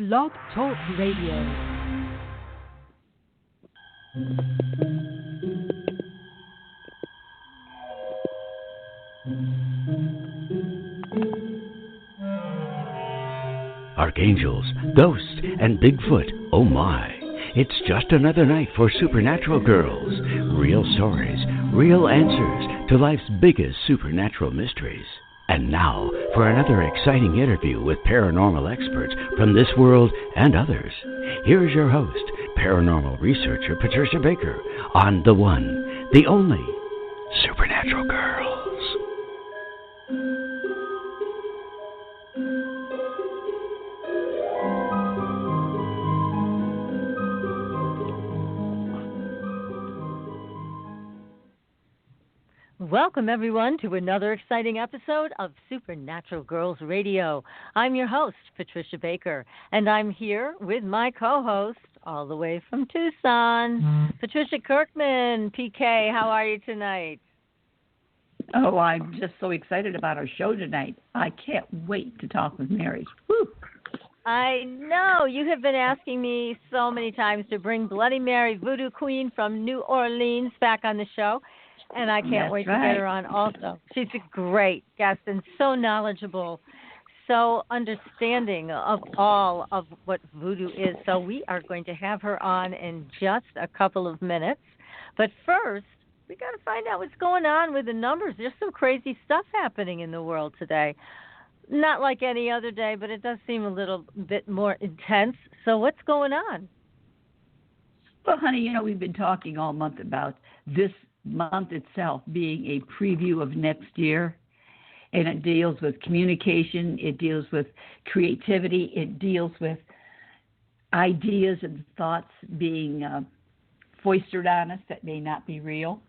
Blog Talk Radio. Archangels, ghosts, and Bigfoot, oh my. It's just another night for Supernatural Girls. Real stories, real answers to life's biggest supernatural mysteries. And now for another exciting interview with paranormal experts from this world and others. Here's your host, paranormal researcher Patricia Baker, on the one, the only Supernatural Girls. Welcome, everyone, to another exciting episode of Supernatural Girls Radio. I'm your host, Patricia Baker, and I'm here with my co-host, all the way from Tucson, Patricia Kirkman. PK, how are you tonight? Oh, I'm just so excited about our show tonight. I can't wait to talk with Mary. Woo. I know. You have been asking me so many times to bring Bloody Mary, Voodoo Queen from New Orleans, back on the show. And I can't wait to get her on also. She's a great guest and so knowledgeable, so understanding of all of what voodoo is. So we are going to have her on in just a couple of minutes. But first, we got to find out what's going on with the numbers. There's some crazy stuff happening in the world today. Not like any other day, but it does seem a little bit more intense. So what's going on? Well, honey, you know, we've been talking all month about this month itself being a preview of next year, and it deals with communication, it deals with creativity, it deals with ideas and thoughts being foisted on us that may not be real,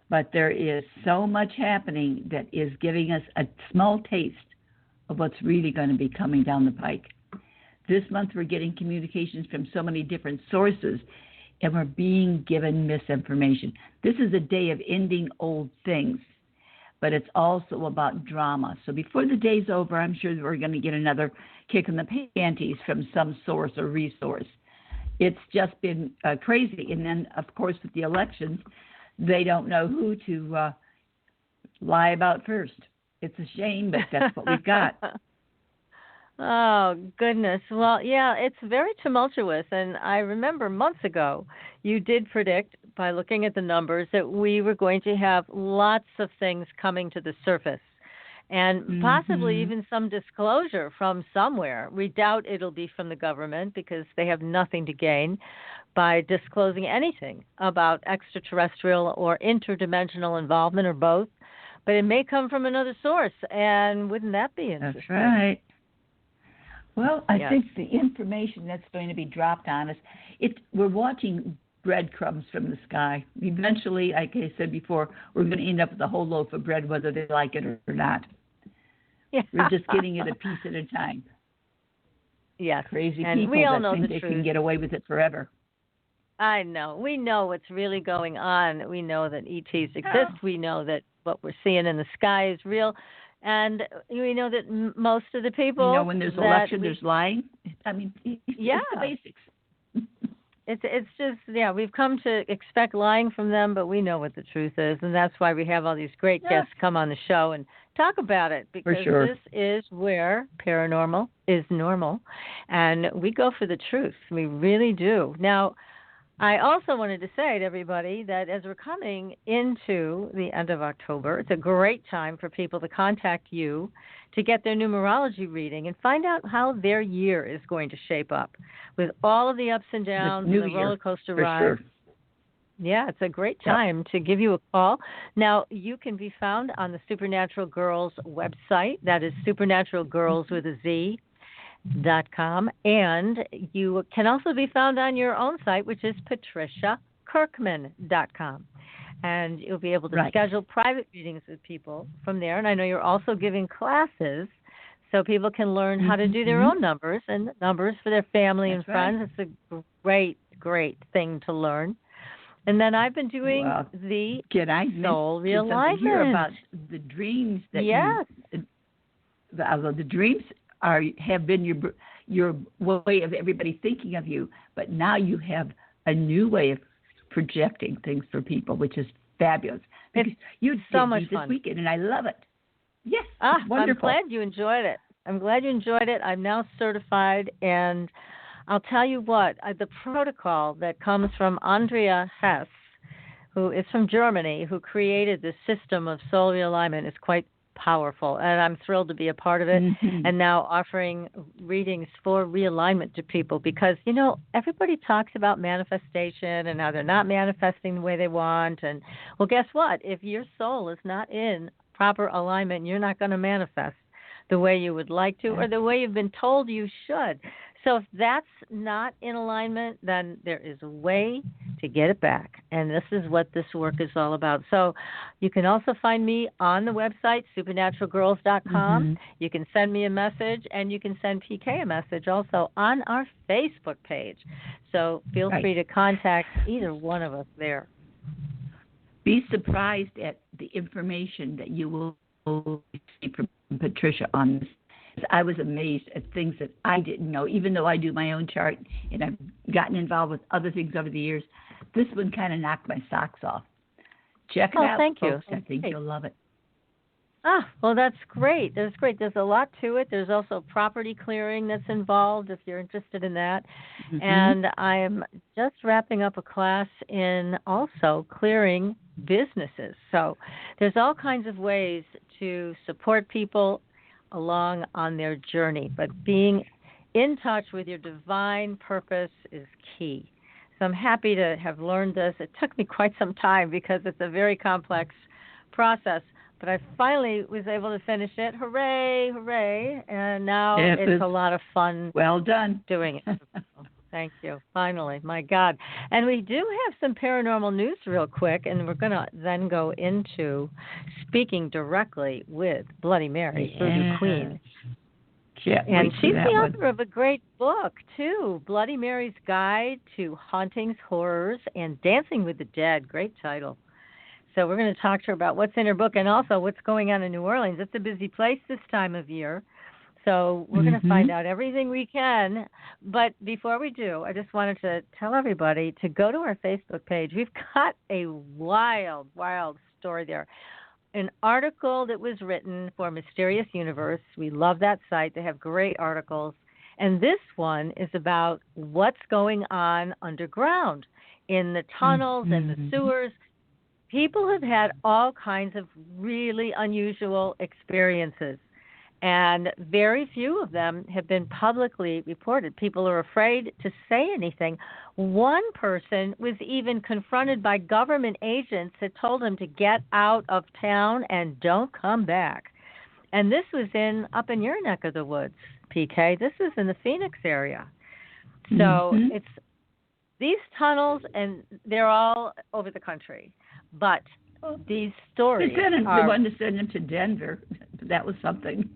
but there is so much happening that is giving us a small taste of what's really going to be coming down the pike. This month we're getting communications from so many different sources, and we're being given misinformation. This is a day of ending old things, but it's also about drama. So before the day's over, I'm sure we're going to get another kick in the panties from some source or resource. It's just been crazy. And then, of course, with the elections, they don't know who to lie about first. It's a shame, but that's what we've got. Oh, goodness. Well, yeah, it's very tumultuous. And I remember months ago, you did predict, by looking at the numbers, that we were going to have lots of things coming to the surface and possibly even some disclosure from somewhere. We doubt it'll be from the government because they have nothing to gain by disclosing anything about extraterrestrial or interdimensional involvement or both. But it may come from another source. And wouldn't that be interesting? That's right. Well, I think the information that's going to be dropped on us, we're watching breadcrumbs from the sky. Eventually, like I said before, we're going to end up with a whole loaf of bread, whether they like it or not. Yeah. We're just getting it a piece at a time. Yes. Crazy and people we all that know think the they truth. can get away with it forever. I know. We know what's really going on. We know that ETs exist. We know that what we're seeing in the sky is real. And we know that most of the people... You know, when there's election, there's lying. I mean, it's the basics. It's just, we've come to expect lying from them, but we know what the truth is. And that's why we have all these great guests come on the show and talk about it. Because this is where paranormal is normal. And we go for the truth. We really do. Now, I also wanted to say to everybody that as we're coming into the end of October, it's a great time for people to contact you to get their numerology reading and find out how their year is going to shape up with all of the ups and downs and the roller coaster ride. Sure. Yeah, it's a great time to give you a call. Now, you can be found on the Supernatural Girls website. That is supernaturalgirls with a Z. .com, and you can also be found on your own site, which is patriciakirkman.com, and you'll be able to schedule private meetings with people from there. And I know you're also giving classes so people can learn how to do their own numbers and numbers for their family and friends. It's a great thing to learn. And then I've been doing the soul realignment. Hear about the dreams that the dreams have been your way of everybody thinking of you, but now you have a new way of projecting things for people, which is fabulous. Because you did so much this fun weekend, and I love it. Yes, wonderful. I'm glad you enjoyed it. I'm now certified, and I'll tell you what, the protocol that comes from Andrea Hess, who is from Germany, who created this system of soul realignment, is quite powerful, and I'm thrilled to be a part of it, and now offering readings for realignment to people because, everybody talks about manifestation and how they're not manifesting the way they want, and, well, guess what? If your soul is not in proper alignment, you're not going to manifest the way you would like to or the way you've been told you should. So if that's not in alignment, then there is a way to get it back. And this is what this work is all about. So you can also find me on the website, supernaturalgirls.com. You can send me a message, and you can send PK a message also on our Facebook page. So feel free to contact either one of us there. Be surprised at the information that you will receive from Patricia on this. I was amazed at things that I didn't know, even though I do my own chart and I've gotten involved with other things over the years. This one kind of knocked my socks off. Check it out, thank folks. you. I think you'll love it. Well, that's great. That's great. There's a lot to it. There's also property clearing that's involved if you're interested in that. And I am just wrapping up a class in also clearing businesses. So there's all kinds of ways to support people along on their journey, but being in touch with your divine purpose is key. So I'm happy to have learned this. It took me quite some time because it's a very complex process, but I finally was able to finish it. Hooray, hooray. And now it's a lot of fun. Well done. Doing it. Thank you. Finally. My God. And we do have some paranormal news real quick, and we're going to then go into speaking directly with Bloody Mary, Voodoo Queen. And she's the author of a great book, too, Bloody Mary's Guide to Hauntings, Horrors, and Dancing with the Dead. Great title. So we're going to talk to her about what's in her book and also what's going on in New Orleans. It's a busy place this time of year. So we're going to find out everything we can. But before we do, I just wanted to tell everybody to go to our Facebook page. We've got a wild, wild story there. An article that was written for Mysterious Universe. We love that site. They have great articles. And this one is about what's going on underground in the tunnels and the sewers. People have had all kinds of really unusual experiences. And very few of them have been publicly reported. People are afraid to say anything. One person was even confronted by government agents that told him to get out of town and don't come back. And this was up in your neck of the woods, PK. This is in the Phoenix area. So it's these tunnels, and they're all over the country. But these stories they wanted to send them to Denver. That was something.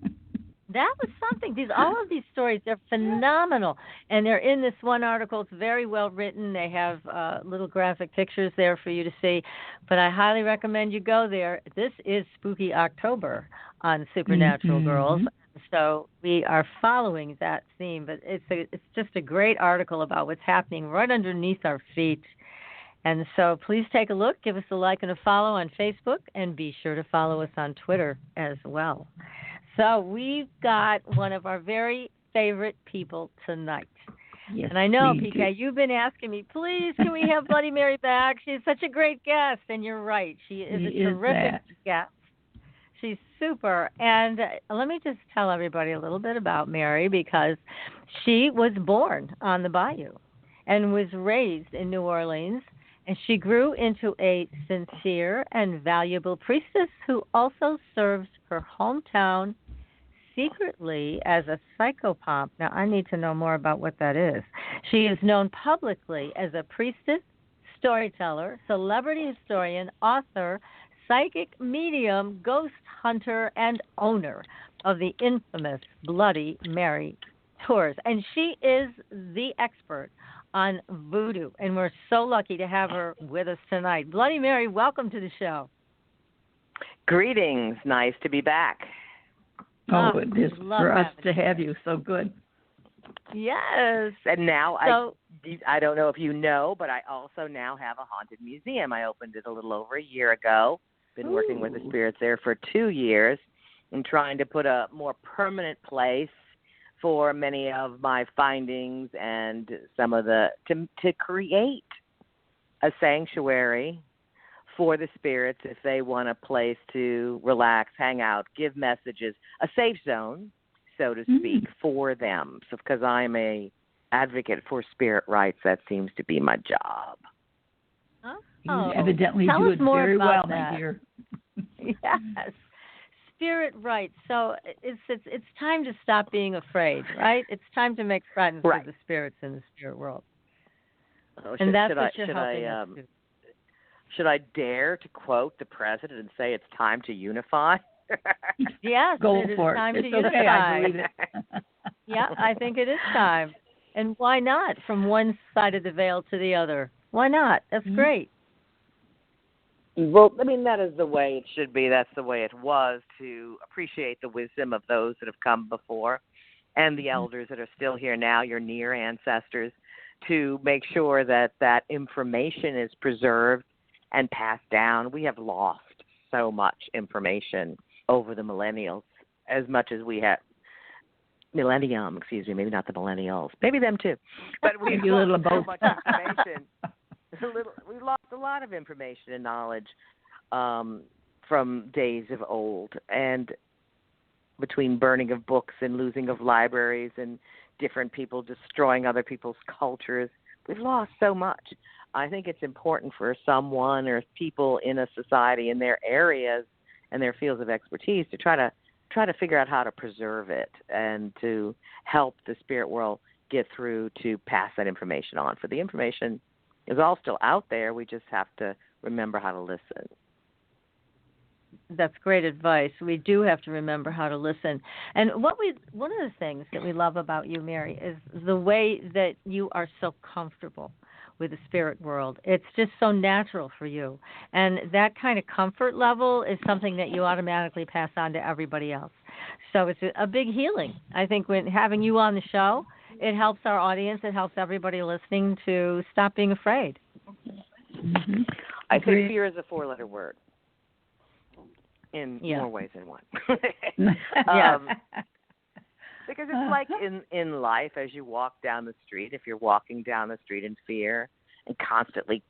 That was something. All of these stories, they're phenomenal. And they're in this one article. It's very well written. They have little graphic pictures there for you to see. But I highly recommend you go there. This is Spooky October on Supernatural Girls. So we are following that theme. But it's just a great article about what's happening right underneath our feet. And so please take a look, give us a like and a follow on Facebook, and be sure to follow us on Twitter as well. So we've got one of our very favorite people tonight. Yes, and I know, PK, you've been asking me, please, can we have Bloody Mary back? She's such a great guest, and you're right. She is a terrific guest. She's super. And let me just tell everybody a little bit about Mary, because she was born on the bayou and was raised in New Orleans. And she grew into a sincere and valuable priestess who also serves her hometown secretly as a psychopomp. Now, I need to know more about what that is. She is known publicly as a priestess, storyteller, celebrity historian, author, psychic medium, ghost hunter, and owner of the infamous Bloody Mary tours. And she is the expert on voodoo, and we're so lucky to have her with us tonight. Bloody Mary, welcome to the show. Greetings. Nice to be back. It is for us to have you. So good. Yes. And now I don't know if you know, but I also now have a haunted museum. I opened it a little over a year ago. Been working with the spirits there for 2 years and trying to put a more permanent place for many of my findings and some of to create a sanctuary for the spirits if they want a place to relax, hang out, give messages, a safe zone, so to speak, for them. So because I'm a advocate for spirit rights, that seems to be my job. You evidently do it very well, my dear. Yes. Spirit rights. So it's time to stop being afraid, right? It's time to make friends with the spirits in the spirit world. Oh, and that's what you're helping us do. Should I dare to quote the president and say it's time to unify? Yes, go for it. Time it's to okay, unify. I believe it. Yeah, I think it is time. And why not? From one side of the veil to the other. Why not? That's great. Well, I mean, that is the way it should be. That's the way it was, to appreciate the wisdom of those that have come before and the elders that are still here now, your near ancestors, to make sure that that information is preserved and passed down. We have lost so much information over the millennials, as much as we have maybe not the millennials, maybe them too, but we've lost so much information. We lost a lot of information and knowledge from days of old, and between burning of books and losing of libraries and different people destroying other people's cultures, we've lost so much. I think it's important for someone or people in a society in their areas and their fields of expertise to try to figure out how to preserve it and to help the spirit world get through to pass that information on. For the information is all still out there. We just have to remember how to listen. That's great advice. We do have to remember how to listen. And one of the things that we love about you, Mary, is the way that you are so comfortable with the spirit world. It's just so natural for you. And that kind of comfort level is something that you automatically pass on to everybody else. So it's a big healing. I think when having you on the show, it helps our audience, it helps everybody listening to stop being afraid. Mm-hmm. I think fear is a 4-letter word in more ways than one. Because it's like in life, as you walk down the street, if you're walking down the street in fear and constantly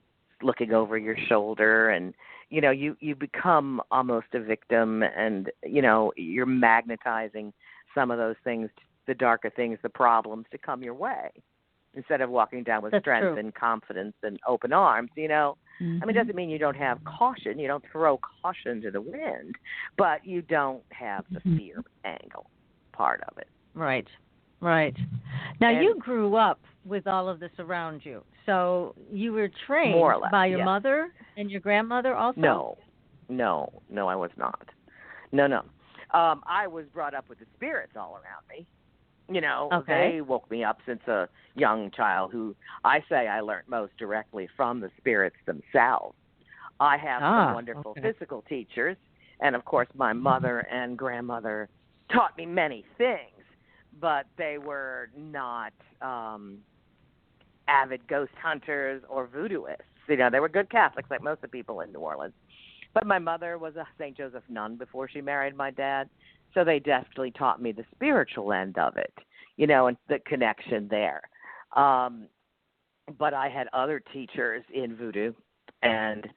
looking over your shoulder, and, you become almost a victim, and, you're magnetizing some of those things, the darker things, the problems to come your way, instead of walking down with strength and confidence and open arms, I mean, it doesn't mean you don't have caution. You don't throw caution to the wind, but you don't have the fear angle part of it. Right. Now, you grew up with all of this around you, so you were trained by your mother and your grandmother also? No, I was not. No. I was brought up with the spirits all around me. They woke me up since a young child, who I say I learned most directly from the spirits themselves. I have some wonderful physical teachers, and of course my mother and grandmother taught me many things, but they were not avid ghost hunters or voodooists. They were good Catholics like most of the people in New Orleans. But my mother was a St. Joseph nun before she married my dad, so they definitely taught me the spiritual end of it, and the connection there. But I had other teachers in voodoo and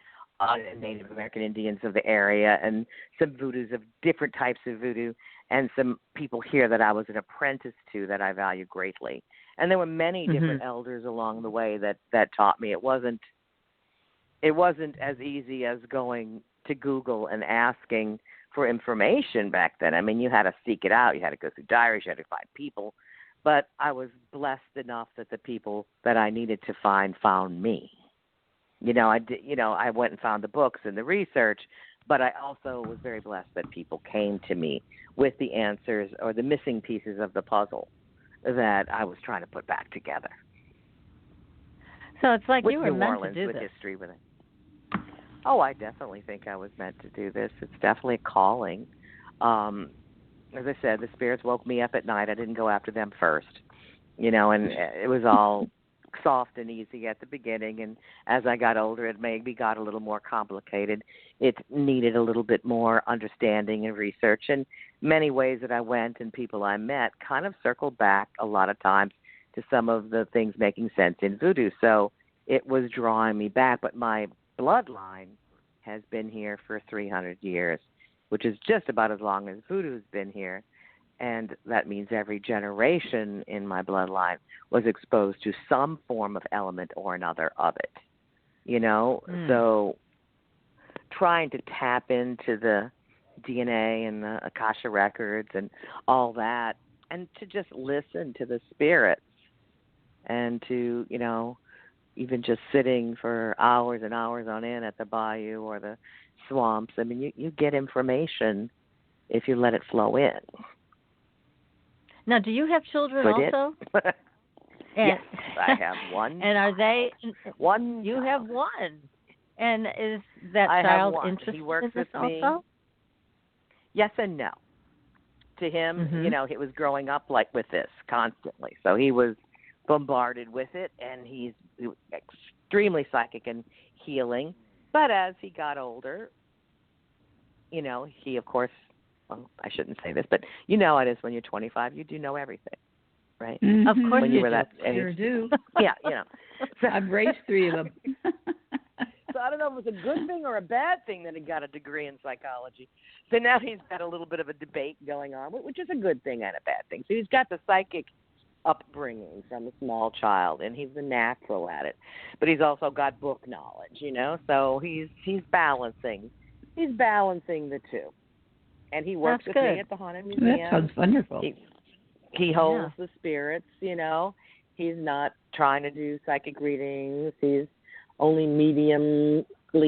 Native American Indians of the area, and some voodoos of different types of voodoo, and some people here that I was an apprentice to that I value greatly. And there were many different elders along the way that taught me. It wasn't as easy as going to Google and asking for information back then. I mean, you had to seek it out. You had to go through diaries. You had to find people. But I was blessed enough that the people that I needed to find found me. I went and found the books and the research, but I also was very blessed that people came to me with the answers or the missing pieces of the puzzle that I was trying to put back together. So it's like with you were New meant Orleans, to do with this. History with it. Oh, I definitely think I was meant to do this. It's definitely a calling. As I said, the spirits woke me up at night. I didn't go after them first. and it was all soft and easy at the beginning, and as I got older, it maybe got a little more complicated. It needed a little bit more understanding and research, and many ways that I went and people I met kind of circled back a lot of times to some of the things making sense in voodoo. So it was drawing me back, but my bloodline has been here for 300 years, which is just about as long as voodoo's been here. And that means every generation in my bloodline was exposed to some form of element or another of it, So trying to tap into the DNA and the Akasha records and all that, and to just listen to the spirits and to, even just sitting for hours and hours on end at the bayou or the swamps. I mean, you get information if you let it flow in. Now, do you have children also? Yes, I have one. And are they? One. You have one. And is that I child have one. interested He works in this with me. also? Yes and no. To him, he was growing up like with this constantly. So he was bombarded with it, and he's extremely psychic and healing. But as he got older, he, of course, well, I shouldn't say this, but it is when you're 25, you do know everything, right? Mm-hmm. Of course when you were that age. Sure do. Yeah, So I've raised 3 of them. So I don't know if it was a good thing or a bad thing that he got a degree in psychology. So now he's got a little bit of a debate going on, which is a good thing and a bad thing. So he's got the psychic upbringing from a small child, and he's a natural at it. But he's also got book knowledge, So he's balancing. He's balancing the two. And he works with me at the Haunted Museum. That sounds wonderful. He holds the spirits, He's not trying to do psychic readings. He's only mediumly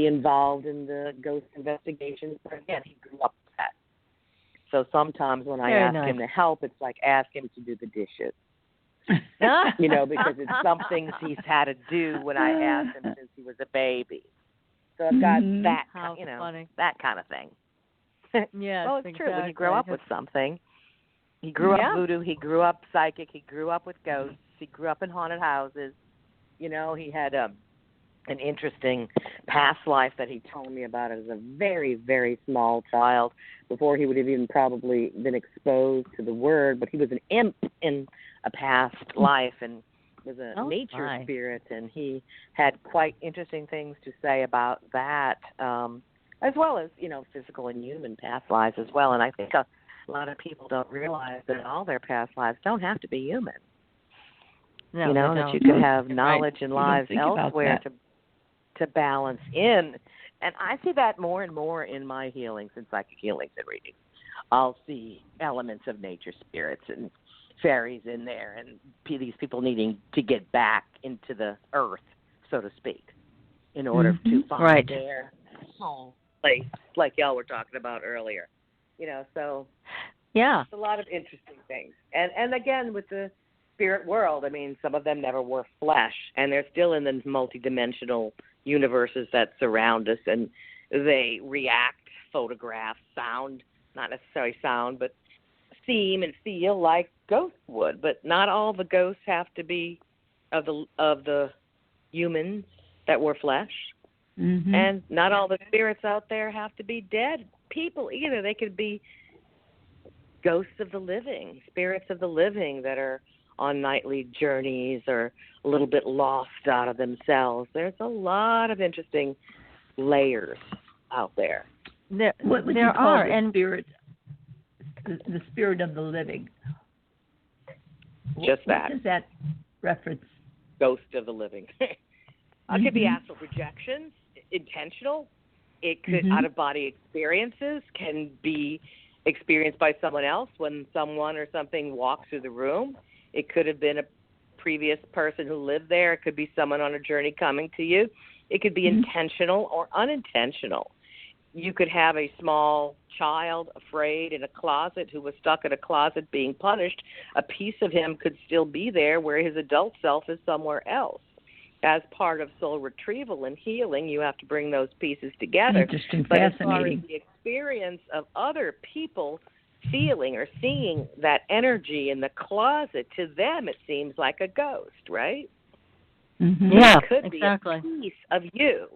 involved in the ghost investigations. But again, he grew up with that. So sometimes when I ask him to help, it's like ask him to do the dishes. Because it's some things he's had to do when I asked him since he was a baby. So I've got that, that kind of thing. Yes, well, it's true. When you grow up with something, he grew up voodoo, he grew up psychic, he grew up with ghosts, he grew up in haunted houses. He had an interesting past life that he told me about as a very, very small child before he would have even probably been exposed to the word. But he was an imp in a past life and was a nature spirit, and he had quite interesting things to say about that. As well as, physical and human past lives as well. And I think a lot of people don't realize that all their past lives don't have to be human. No, that you could have knowledge and lives elsewhere to balance in. And I see that more and more in my healings and psychic healings and readings. I'll see elements of nature spirits and fairies in there, and these people needing to get back into the earth, so to speak, in order to find their home place, like y'all were talking about earlier. So it's a lot of interesting things. And again, with the spirit world, I mean, some of them never were flesh, and they're still in the multidimensional universes that surround us, and they react, photograph, sound, not necessarily sound, but seem and feel like ghosts would. But not all the ghosts have to be of the humans that were flesh. And not all the spirits out there have to be dead people either. They could be ghosts of the living, spirits of the living that are on nightly journeys or a little bit lost out of themselves. There's a lot of interesting layers out there. What would you call the spirit? The spirit of the living. Just that. What does that reference? Ghost of the living. It could be astral projections, intentional. It could out-of-body experiences can be experienced by someone else when someone or something walks through the room. It could have been a previous person who lived there. It could be someone on a journey coming to you. It could be intentional or unintentional. You could have a small child afraid in a closet who was stuck in a closet being punished. A piece of him could still be there where his adult self is somewhere else. As part of soul retrieval and healing, you have to bring those pieces together. Interesting, but fascinating. As far as the experience of other people feeling or seeing that energy in the closet, to them it seems like a ghost, right? Mm-hmm. Yeah, it could exactly. be a piece of you,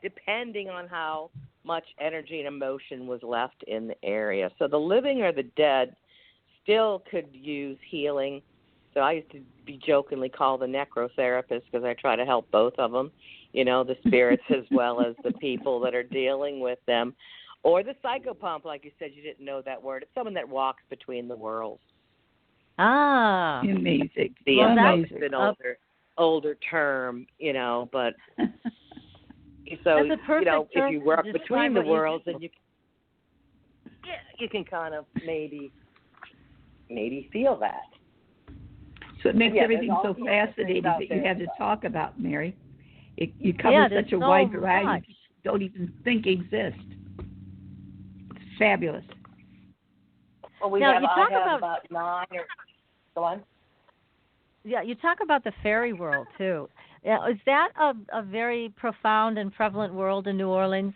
depending on how much energy and emotion was left in the area. So the living or the dead still could use healing. So I used to be jokingly called the necrotherapist because I try to help both of them, the spirits as well as the people that are dealing with them. Or the psychopomp, like you said, you didn't know that word. It's someone that walks between the worlds. Ah. Amazing. That's an older term, but so, if you work between the worlds, then you can kind of maybe feel that. So it makes everything so fascinating that you have to talk about, Mary. You cover such a wide variety you don't even think exist. It's fabulous. Well, I have about 9 or... Go on. Yeah, you talk about the fairy world, too. Is that a very profound and prevalent world in New Orleans?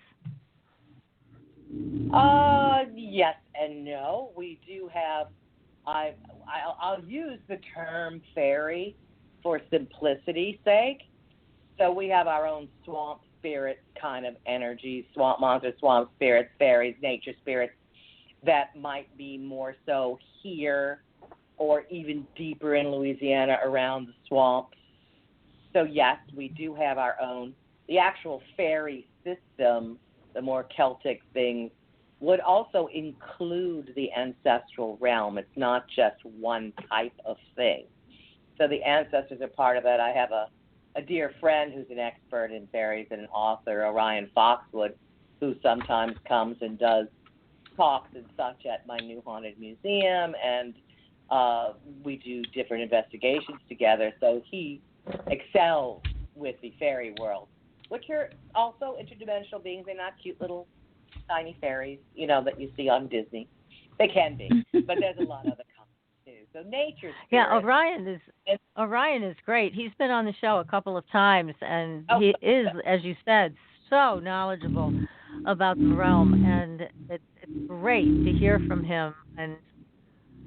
Yes and no. We do have... I'll use the term fairy for simplicity's sake. So we have our own swamp spirit kind of energy, swamp monsters, swamp spirits, fairies, nature spirits that might be more so here or even deeper in Louisiana around the swamps. So yes, we do have our own. The actual fairy system, the more Celtic things, would also include the ancestral realm. It's not just one type of thing. So the ancestors are part of it. I have a dear friend who's an expert in fairies and an author, Orion Foxwood, who sometimes comes and does talks and such at my new haunted museum, and we do different investigations together. So he excels with the fairy world, which are also interdimensional beings. They're not cute little tiny fairies, that you see on Disney. They can be, but there's a lot of other kinds too. So nature. Yeah, Orion is great. He's been on the show a couple of times, and he is, as you said, so knowledgeable about the realm, and it's great to hear from him. And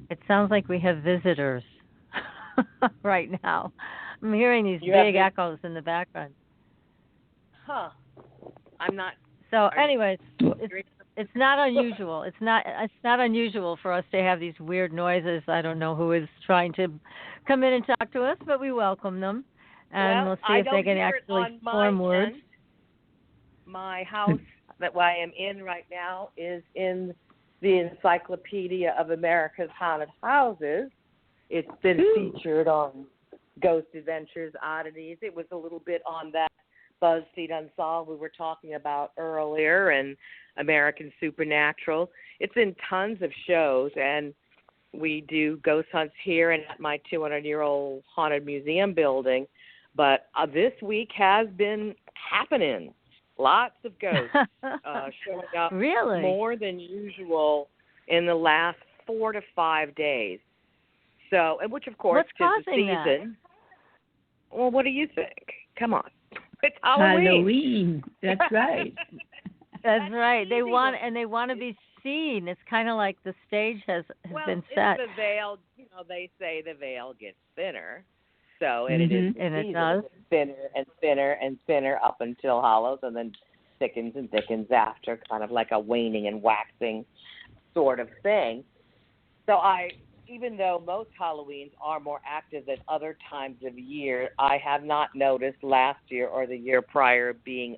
it sounds like we have visitors right now. I'm hearing these big echoes in the background. Huh. I'm not. So, anyways, it's not unusual. It's not unusual for us to have these weird noises. I don't know who is trying to come in and talk to us, but we welcome them, and we'll see if they can actually form words. My house that I am in right now is in the Encyclopedia of America's Haunted Houses. It's been featured on Ghost Adventures, Oddities. It was a little bit on that Buzzfeed Unsolved we were talking about earlier, and American Supernatural. It's in tons of shows, and we do ghost hunts here and at my 200-year-old haunted museum building. But this week has been happening. Lots of ghosts showing up more than usual in the last 4 to 5 days. So, and which of course is the season. That? Well, what do you think? Come on. It's Halloween. That's right. That's right. They want to be seen. It's kind of like the stage has been set. The veil, they say the veil gets thinner. So, and it does thinner and thinner and thinner up until Hallows, and then thickens and thickens after, kind of like a waning and waxing sort of thing. So even though most Halloweens are more active than other times of year, I have not noticed last year or the year prior being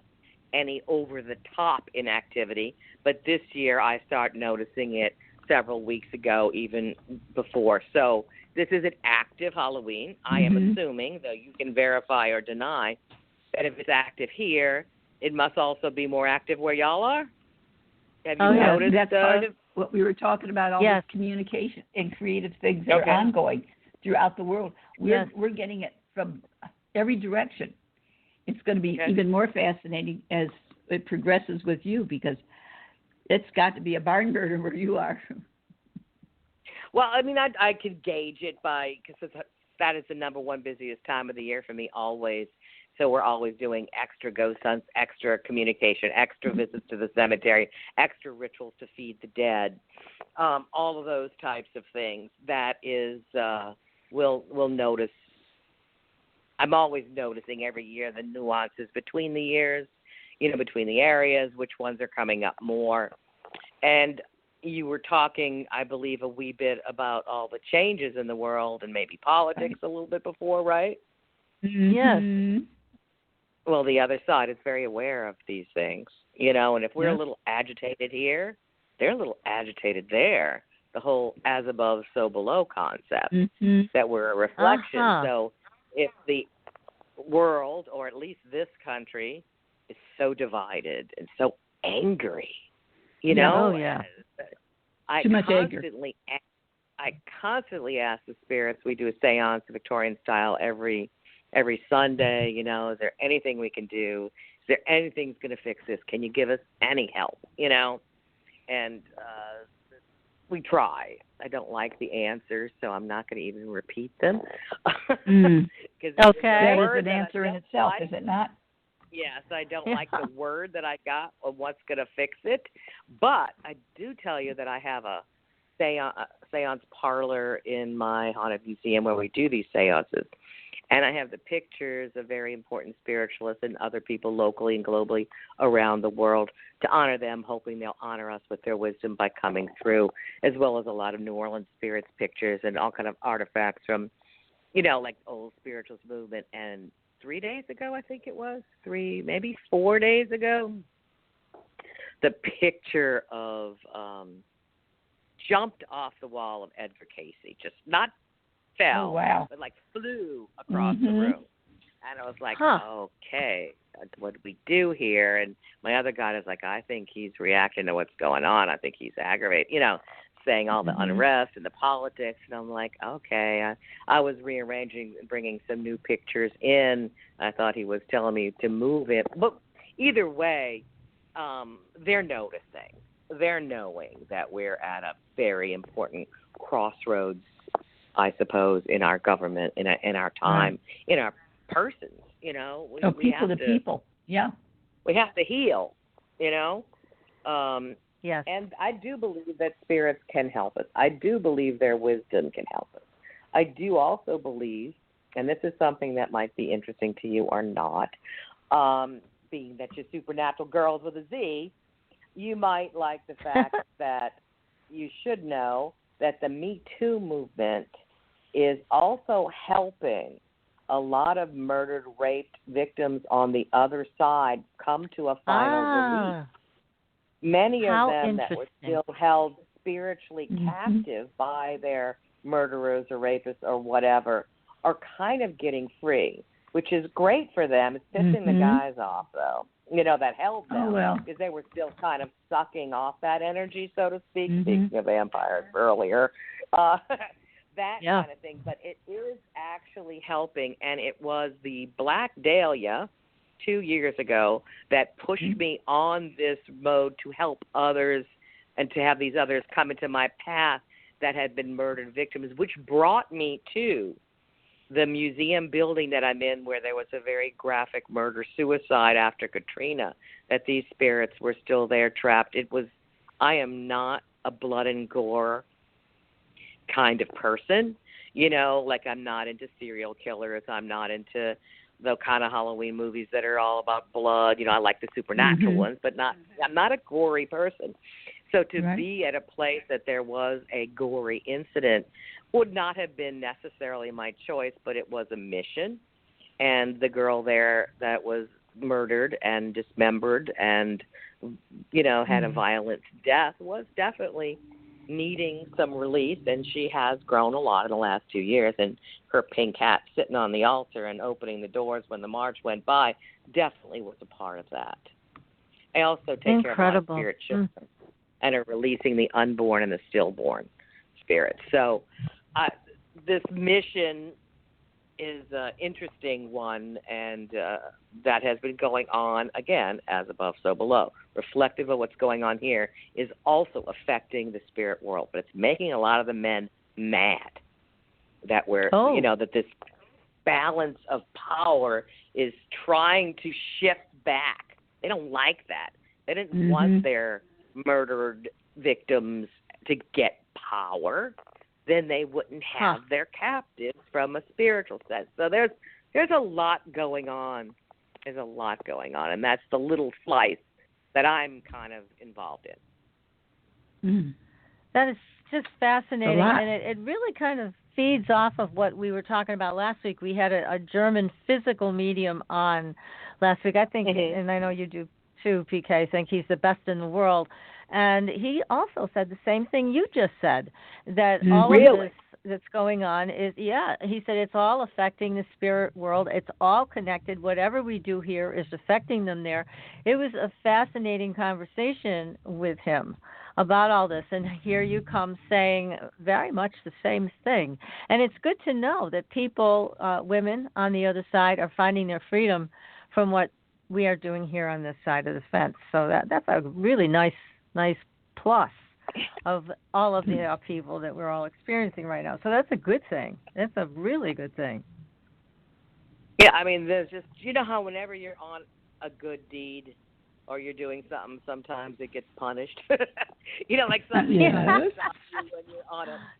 any over-the-top inactivity. But this year I started noticing it several weeks ago, even before. So this is an active Halloween. I am assuming, though you can verify or deny, that if it's active here, it must also be more active where y'all are. Have you noticed? That's part of what we were talking about, all this communication and creative things that are ongoing throughout the world. We're getting it from every direction. It's going to be even more fascinating as it progresses with you, because it's got to be a barn burner where you are. Well, I mean, I could gauge it because that is the number one busiest time of the year for me always. So we're always doing extra ghost hunts, extra communication, extra visits to the cemetery, extra rituals to feed the dead, all of those types of things. That is, we'll notice. I'm always noticing every year the nuances between the years, between the areas, which ones are coming up more. And you were talking, I believe, a wee bit about all the changes in the world and maybe politics a little bit before, right? Yes. Well, the other side is very aware of these things, and if we're a little agitated here, they're a little agitated there. The whole as above, so below concept, that we're a reflection. So if the world, or at least this country, is so divided and so angry, I constantly ask the spirits. We do a seance, Victorian style, every Sunday. Is there anything we can do? Is there anything that's going to fix this? Can you give us any help? And we try. I don't like the answers, so I'm not going to even repeat them. Okay. That is an answer in itself, is it not? Yes, I don't like the word that I got on what's going to fix it. But I do tell you that I have a seance parlor in my haunted museum where we do these seances. And I have the pictures of very important spiritualists and other people locally and globally around the world to honor them, hoping they'll honor us with their wisdom by coming through, as well as a lot of New Orleans spirits pictures and all kind of artifacts from, like old spiritualist movement. And 3 days ago, I think it was, 4 days ago, the picture of jumped off the wall of Edgar Casey, just not fell, but like flew across the room. And I was like, okay, what do we do here? And my other guy is like, I think he's reacting to what's going on. I think he's aggravated, saying all the unrest and the politics. And I'm like, okay. I was rearranging and bringing some new pictures in. I thought he was telling me to move it. But either way, they're noticing. They're knowing that we're at a very important crossroads, I suppose, in our government, in our time, in our persons, people to people. Yeah. We have to heal, Yes. And I do believe that spirits can help us. I do believe their wisdom can help us. I do also believe, and this is something that might be interesting to you or not, being that you're supernatural girls with a Z, you might like the fact that you should know that the Me Too movement is also helping a lot of murdered, raped victims on the other side come to a final release. Many of them that were still held spiritually captive by their murderers or rapists or whatever are kind of getting free, which is great for them. It's pissing the guys off, though, that held them, because they were still kind of sucking off that energy, so to speak, speaking of vampires earlier. That kind of thing. But it is actually helping, and it was the Black Dahlia 2 years ago that pushed me on this mode to help others and to have these others come into my path that had been murdered victims, which brought me to the museum building that I'm in, where there was a very graphic murder-suicide after Katrina, that these spirits were still there trapped. I am not a blood and gore kind of person, like I'm not into serial killers. I'm not into the kind of Halloween movies that are all about blood. I like the supernatural ones, but I'm not a gory person. So to be at a place that there was a gory incident would not have been necessarily my choice, but it was a mission. And the girl there that was murdered and dismembered and, had a violent death was definitely needing some release, and she has grown a lot in the last 2 years, and her pink hat sitting on the altar and opening the doors when the march went by definitely was a part of that. I also take care of a lot of spirit children and are releasing the unborn and the stillborn spirits. So this mission is an interesting one, and that has been going on, again, as above, so below. Reflective of what's going on here is also affecting the spirit world, but it's making a lot of the men mad that we're, that this balance of power is trying to shift back. They don't like that. They didn't want their murdered victims to get power. Then they wouldn't have their captives from a spiritual sense. So there's a lot going on. There's a lot going on, and that's the little slice that I'm kind of involved in. That is just fascinating, and it really kind of feeds off of what we were talking about last week. We had a German physical medium on last week. I think, and I know you do too, PK. I think he's the best in the world. And he also said the same thing you just said, that all of this that's going on is, he said it's all affecting the spirit world. It's all connected. Whatever we do here is affecting them there. It was a fascinating conversation with him about all this. And here you come saying very much the same thing. And it's good to know that people, women on the other side, are finding their freedom from what we are doing here on this side of the fence. So that's a really nice plus of all of the upheaval that we're all experiencing right now. So that's a good thing. That's a really good thing. Yeah, I mean, there's just, you know how whenever you're on a good deed or you're doing something, sometimes it gets punished. You know, like something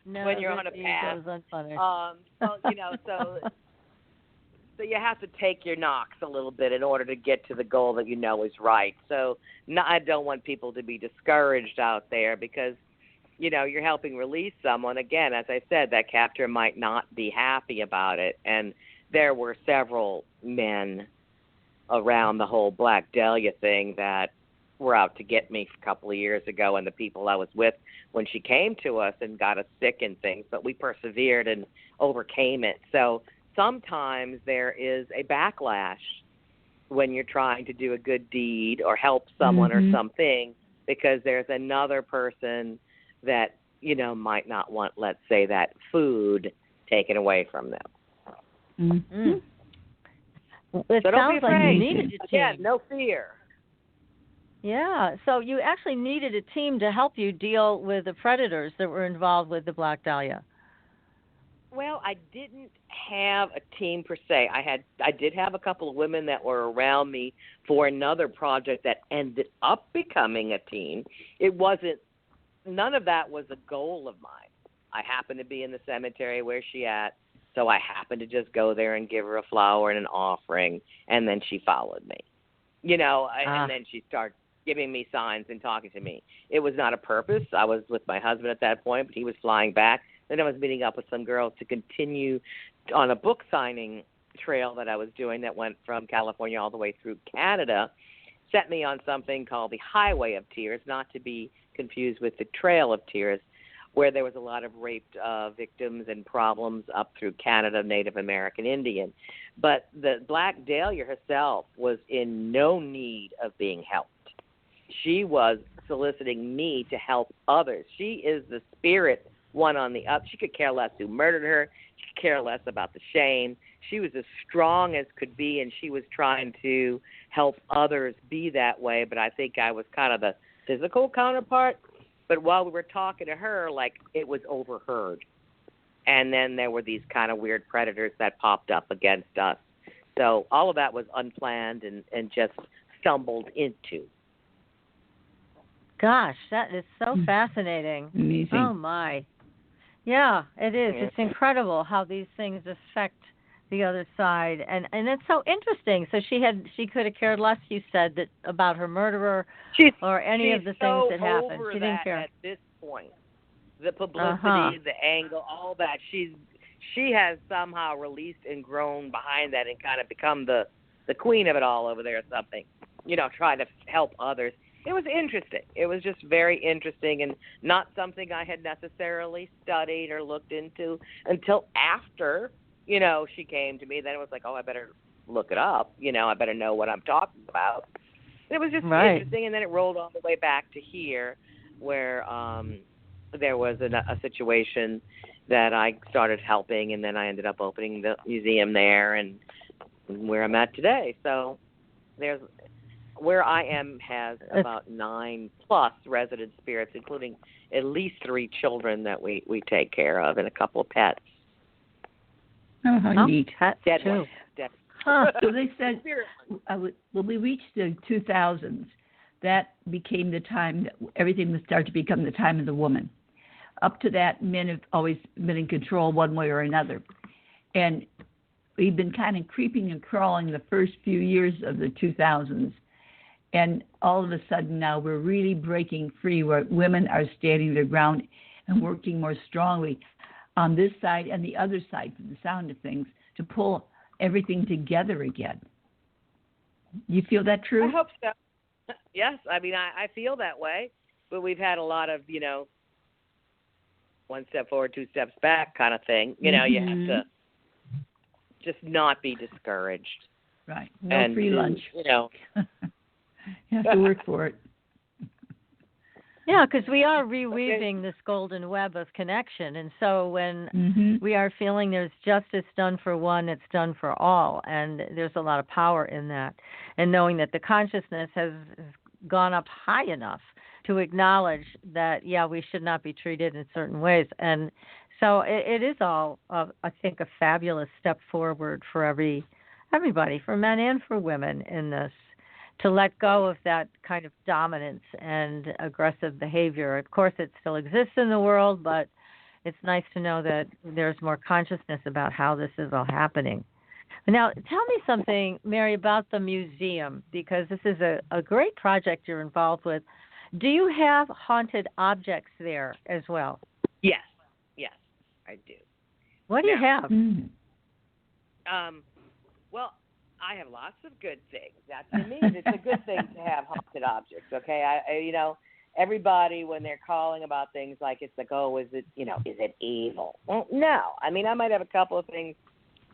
when you're on a path. Goes unpunished. So you have to take your knocks a little bit in order to get to the goal that you know is right. So I don't want people to be discouraged out there because, you know, you're helping release someone. Again, as I said, that captor might not be happy about it. And there were several men around the whole Black Dahlia thing that were out to get me a couple of years ago, and the people I was with when she came to us and got us sick and things. But we persevered and overcame it. So sometimes there is a backlash when you're trying to do a good deed or help someone or something, because there's another person that, you know, might not want, let's say, that food taken away from them. It so sounds like you needed a team. Again, no fear. Yeah, so you actually needed a team to help you deal with the predators that were involved with the Black Dahlia. Well, I didn't have a team per se. I did have a couple of women that were around me for another project that ended up becoming a team. None of that was a goal of mine. I happened to be in the cemetery where she at, so I happened to just go there and give her a flower and an offering, and then she followed me. You know, and then she started giving me signs and talking to me. It was not a purpose. I was with my husband at that point, but he was flying back. Then I was meeting up with some girls to continue on a book signing trail that I was doing that went from California all the way through Canada, set me on something called the Highway of Tears, not to be confused with the Trail of Tears, where there was a lot of raped victims and problems up through Canada, Native American Indian. But the Black Dahlia herself was in no need of being helped. She was soliciting me to help others. She is the spirit one on the up. She could care less who murdered her. She could care less about the shame. She was as strong as could be, and she was trying to help others be that way. But I think I was kind of the physical counterpart. But while we were talking to her, like, it was overheard. And then there were these kind of weird predators that popped up against us. So all of that was unplanned and just stumbled into. Gosh, that is so fascinating. Amazing. Oh, my. Yeah, it is. It's incredible how these things affect the other side, and it's so interesting. So she could have cared less, you said, that about her murderer or any of the things that happened. She didn't care at this point. The publicity, the angle, all that. She has somehow released and grown behind that and kind of become the queen of it all over there or something. You know, trying to help others. It was interesting. It was just very interesting and not something I had necessarily studied or looked into until after, you know, she came to me. Then it was like, oh, I better look it up. You know, I better know what I'm talking about. It was just interesting, and then it rolled all the way back to here where there was a situation that I started helping, and then I ended up opening the museum there and where I'm at today. So there's where I am has about 9+ resident spirits, including at least 3 children that we take care of and a couple of pets. Oh, how neat. Dead too. ones. Dead. Huh. So they said when we reached the 2000s, that became the time that everything would start to become the time of the woman. Up to that, men have always been in control one way or another. And we've been kind of creeping and crawling the first few years of the 2000s. And all of a sudden now we're really breaking free, where women are standing their ground and working more strongly on this side and the other side, from the sound of things, to pull everything together again. You feel that true? I hope so. Yes. I mean, I feel that way. But we've had a lot of, one step forward, two steps back kind of thing. You have to just not be discouraged. Right. No free lunch. You have to work for it. Yeah, because we are reweaving this golden web of connection. And so when we are feeling there's justice done for one, it's done for all. And there's a lot of power in that. And knowing that the consciousness has gone up high enough to acknowledge that, we should not be treated in certain ways. And so it is all, I think, a fabulous step forward for everybody, for men and for women in this, to let go of that kind of dominance and aggressive behavior. Of course, it still exists in the world, but it's nice to know that there's more consciousness about how this is all happening. Now, tell me something, Mary, about the museum, because this is a great project you're involved with. Do you have haunted objects there as well? Yes, I do. What do you have? Well, I have lots of good things. Now, to me, it's a good thing to have haunted objects. Okay, everybody when they're calling about things like it's like, oh, is it evil? Well, no. I mean, I might have a couple of things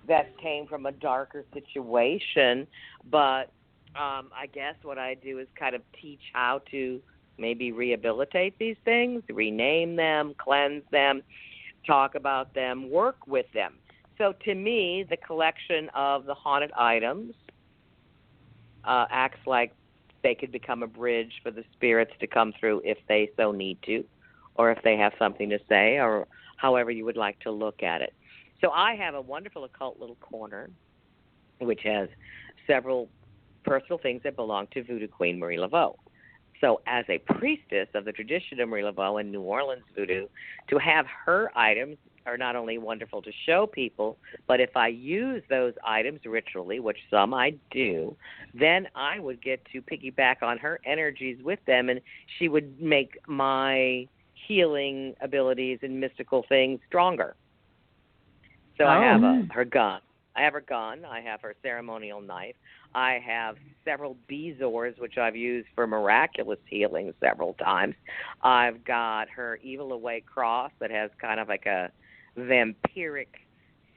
that came from a darker situation, but I guess what I do is kind of teach how to maybe rehabilitate these things, rename them, cleanse them, talk about them, work with them. So to me, the collection of the haunted items acts like they could become a bridge for the spirits to come through if they so need to, or if they have something to say, or however you would like to look at it. So I have a wonderful occult little corner, which has several personal things that belong to Voodoo Queen Marie Laveau. So as a priestess of the tradition of Marie Laveau in New Orleans Voodoo, to have her items are not only wonderful to show people, but if I use those items ritually, which some I do, then I would get to piggyback on her energies with them, and she would make my healing abilities and mystical things stronger. So I have her gun. I have her ceremonial knife. I have several bezoars, which I've used for miraculous healing several times. I've got her Evil Away cross that has kind of like a vampiric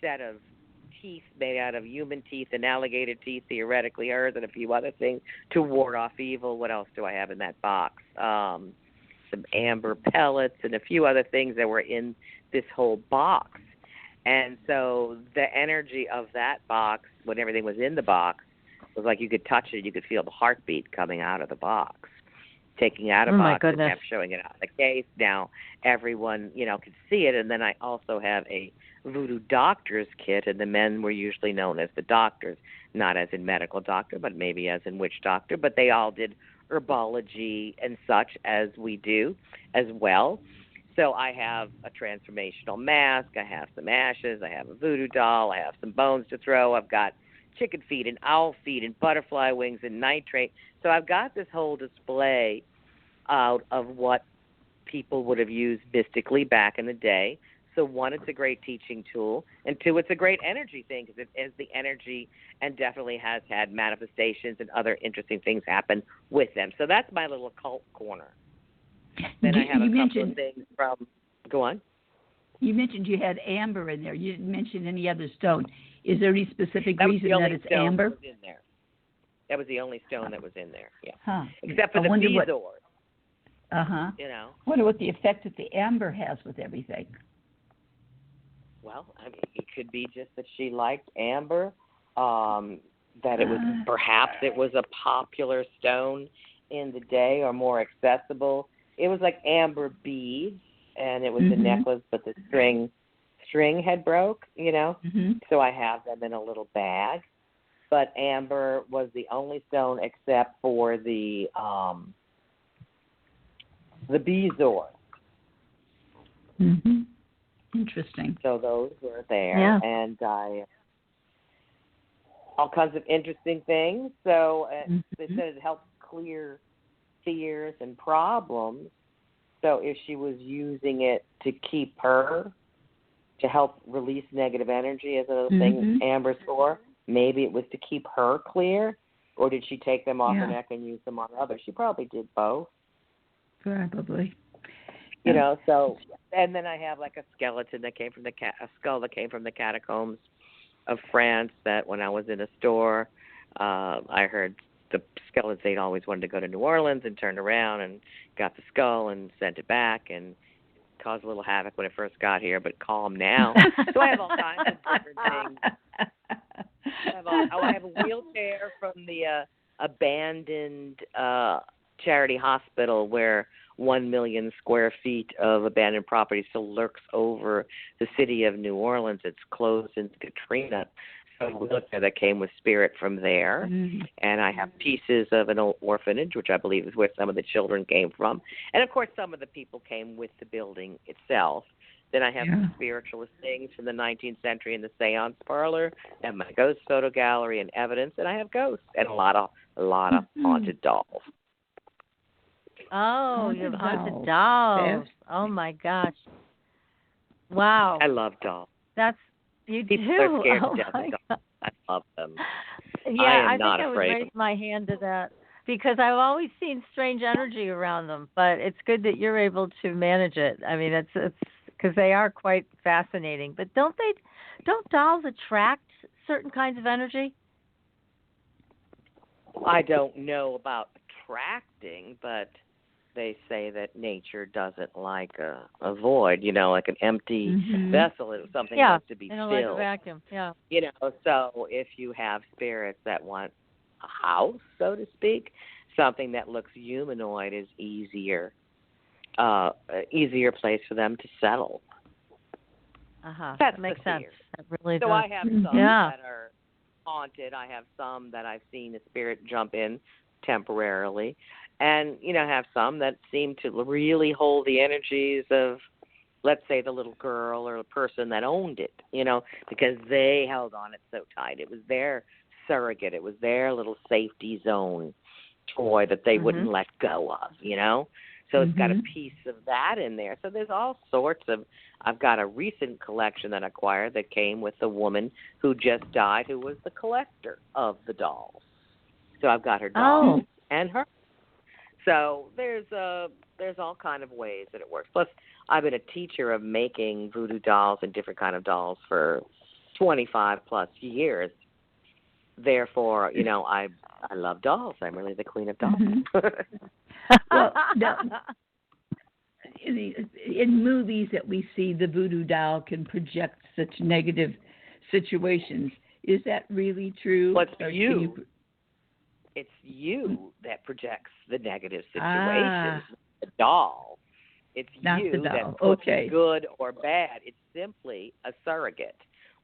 set of teeth made out of human teeth and alligator teeth, theoretically hers, and a few other things to ward off evil. What else do I have in that box? Some amber pellets and a few other things that were in this whole box. And so the energy of that box, when everything was in the box, was like you could touch it, you could feel the heartbeat coming out of the box. Taking out a box and kept showing it out of the case. Now everyone, could see it. And then I also have a voodoo doctor's kit, and the men were usually known as the doctors, not as in medical doctor, but maybe as in witch doctor. But they all did herbology and such as we do as well. So I have a transformational mask, I have some ashes, I have a voodoo doll, I have some bones to throw, I've got chicken feet and owl feet and butterfly wings and nitrate. So I've got this whole display out of what people would have used mystically back in the day. So one, it's a great teaching tool, and two, it's a great energy thing because it is the energy and definitely has had manifestations and other interesting things happen with them. So that's my little occult corner. Then I have a couple of things from. Go on. You mentioned you had amber in there. You didn't mention any other stone. Is there any specific reason that it's amber? That was in there. That was the only stone that was in there. Yeah. Huh. Except for the bezoar. Wonder what the effect that the amber has with everything. Well, I mean, it could be just that she liked amber. That it was perhaps it was a popular stone in the day or more accessible. It was like amber beads, and it was a necklace, but the string string had broke, Mm-hmm. so I have them in a little bag. But amber was the only stone except for the bezoar. Mm-hmm. Interesting. So those were there, Yeah. and all kinds of interesting things. So they said it helps clear fears and problems. So if she was using it to keep her, to help release negative energy as another thing amber's for, maybe it was to keep her clear, or did she take them off her neck and use them on others? She probably did both. Probably. So, and then I have like a skeleton that came from a skull that came from the catacombs of France that when I was in a store, I heard the skeletons, they'd always wanted to go to New Orleans and turned around and got the skull and sent it back and caused a little havoc when it first got here, but calm now. So I have all kinds of different things. I have a wheelchair from the abandoned charity hospital where 1 million square feet of abandoned property still lurks over the city of New Orleans. It's closed since Katrina. So a wheelchair that came with spirit from there. Mm-hmm. And I have pieces of an old orphanage, which I believe is where some of the children came from. And, of course, some of the people came with the building itself. Then I have some spiritualist things from the 19th century in the seance parlor, and my ghost photo gallery and evidence, and I have ghosts and a lot of haunted dolls. Oh, you have haunted dolls. Oh, my gosh. Wow. I love dolls. You People do? are scared Oh to death of dolls. I love them. Yeah, I am not think afraid. I would raise my hand to that because I've always seen strange energy around them, but it's good that you're able to manage it. I mean, it's because they are quite fascinating. But don't dolls attract certain kinds of energy? I don't know about attracting, but they say that nature doesn't like a void, like an empty vessel. It's something that has to be filled. Like a vacuum, So if you have spirits that want a house, so to speak, something that looks humanoid is easier place for them to settle. That makes sense. That really so does. I have some that are haunted. I have some that I've seen a spirit jump in temporarily. And, have some that seem to really hold the energies of, let's say, the little girl or the person that owned it, because they held on it so tight. It was their surrogate. It was their little safety zone toy that they wouldn't let go of, So it's got a piece of that in there. So there's all sorts of, I've got a recent collection that I acquired that came with the woman who just died, who was the collector of the dolls. So I've got her dolls and her. So there's all kind of ways that it works. Plus, I've been a teacher of making voodoo dolls and different kind of dolls for 25 plus years. Therefore, I love dolls. I'm really the queen of dolls. Well, in movies that we see, the voodoo doll can project such negative situations. Is that really true? Well, it's you that projects the negative situations. The doll. It's not you the doll. that puts good or bad. It's simply a surrogate.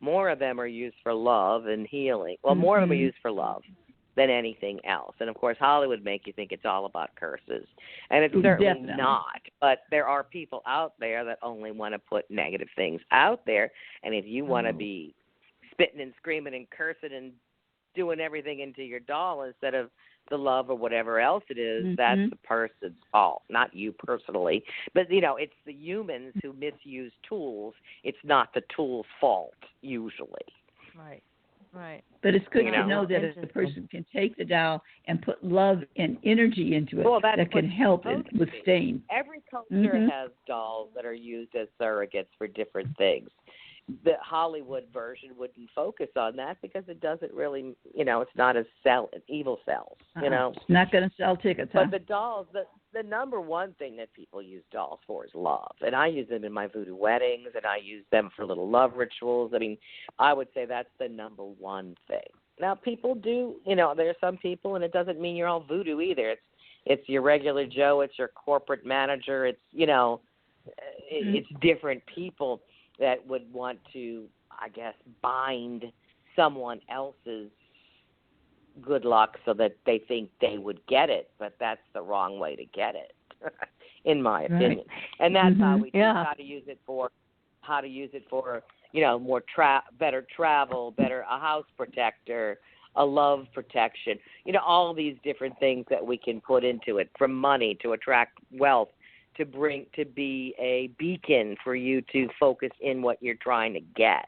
More of them are used for love and healing. Well, more of them are used for love than anything else. And, of course, Hollywood make you think it's all about curses. And it's certainly not. But there are people out there that only want to put negative things out there. And if you want to be spitting and screaming and cursing and doing everything into your doll instead of the love or whatever else it is, that's the person's fault, not you personally. But, it's the humans who misuse tools. It's not the tool's fault, usually. Right. But it's good to know that a person can take the doll and put love and energy into it that can help it withstand. Every culture has dolls that are used as surrogates for different things. The Hollywood version wouldn't focus on that because it doesn't really, it's not as evil sells, It's not going to sell tickets, But the dolls, the number one thing that people use dolls for is love. And I use them in my voodoo weddings, and I use them for little love rituals. I mean, I would say that's the number one thing. Now, people do, there are some people, and it doesn't mean you're all voodoo either. It's your regular Joe. It's your corporate manager. It's, it's different people. that would want to, I guess, bind someone else's good luck so that they think they would get it, but that's the wrong way to get it, in my opinion. And that's how we teach how to use it for, more better travel, better a house protector, a love protection, all these different things that we can put into it, from money to attract wealth, to be a beacon for you to focus in what you're trying to get.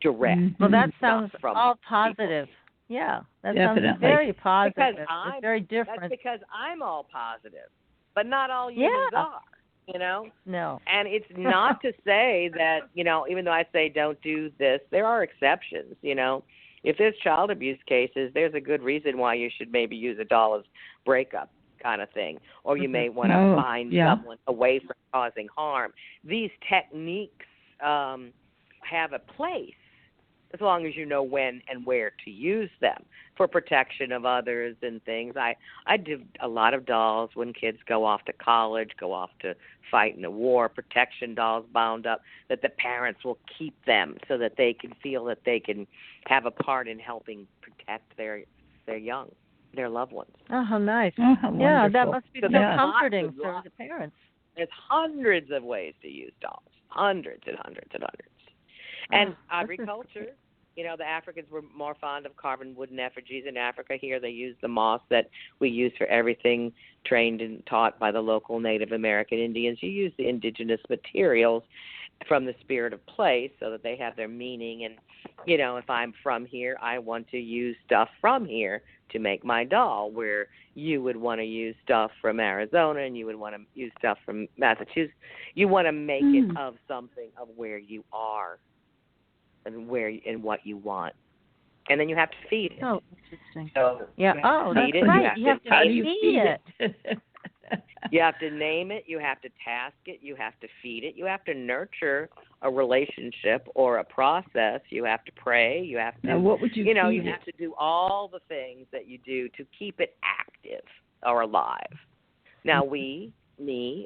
Direct. Well, that sounds all positive. People. Yeah, that sounds very positive. It's very different. That's because I'm all positive, but not all humans are. No. And it's not to say that, even though I say don't do this, there are exceptions, If there's child abuse cases, there's a good reason why you should maybe use a doll's breakup kind of thing. Or you may want to bind someone away from causing harm. These techniques have a place as long as you know when and where to use them for protection of others and things. I do a lot of dolls when kids go off to college, go off to fight in a war, protection dolls bound up, that the parents will keep them so that they can feel that they can have a part in helping protect their young, their loved ones. Oh, how nice. Oh, how wonderful. That must be so comforting for the parents. There's hundreds of ways to use dolls, hundreds and hundreds and hundreds. And agriculture, the Africans were more fond of carving wooden effigies in Africa. Here they use the moss that we use for everything, trained and taught by the local Native American Indians. You use the indigenous materials from the spirit of place so that they have their meaning. And, if I'm from here, I want to use stuff from here to make my doll, where you would want to use stuff from Arizona and you would want to use stuff from Massachusetts. You want to make it of something of where you are and what you want. And then you have to feed it. Oh, interesting. So that's it. Right. You have to feed it. You have to name it. You have to task it. You have to feed it. You have to nurture a relationship or a process. You have to pray. You have to. Now, what would you? You have to do all the things that you do to keep it active or alive. Now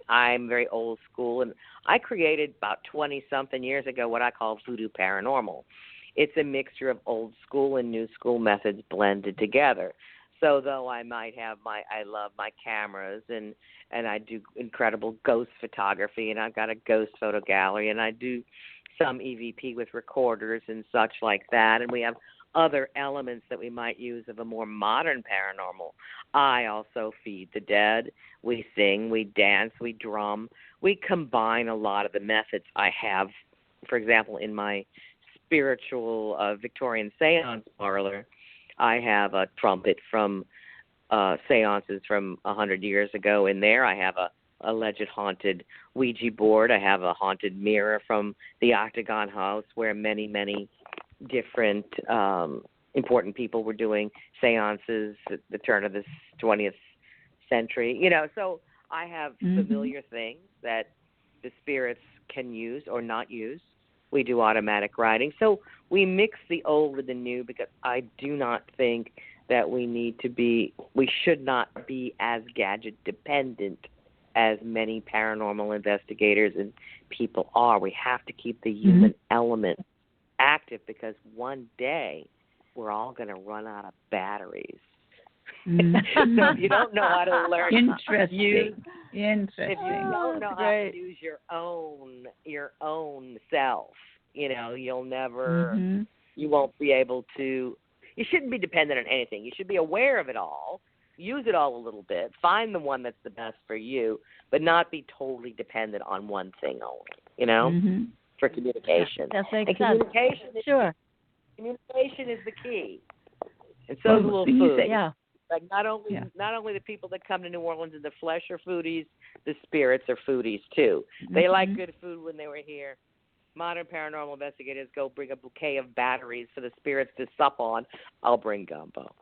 I'm very old school, and I created about 20-something years ago what I call Voodoo Paranormal. It's a mixture of old school and new school methods blended together. So though I might have I love my cameras and I do incredible ghost photography, and I've got a ghost photo gallery, and I do some EVP with recorders and such like that, and we have other elements that we might use of a more modern paranormal. I also feed the dead. We sing, we dance, we drum. We combine a lot of the methods I have. For example, in my spiritual Victorian seance parlor, I have a trumpet from seances from 100 years ago in there. I have a alleged haunted Ouija board. I have a haunted mirror from the Octagon House where many, many different important people were doing seances at the turn of the 20th century. So I have familiar things that the spirits can use or not use. We do automatic writing. So we mix the old with the new, because I do not think that we should not be as gadget dependent as many paranormal investigators and people are. We have to keep the human element active, because one day we're all going to run out of batteries. So if you don't know how to learn, if you don't know how to use your own self, you'll never, you won't be able to. You shouldn't be dependent on anything. You should be aware of it all, use it all a little bit, find the one that's the best for you, but not be totally dependent on one thing only. For communication. That makes sense. Communication is the key. And so is a little food. Yeah. Like not only the people that come to New Orleans in the flesh are foodies, the spirits are foodies too. They like good food when they were here. Modern paranormal investigators go bring a bouquet of batteries for the spirits to sup on. I'll bring gumbo.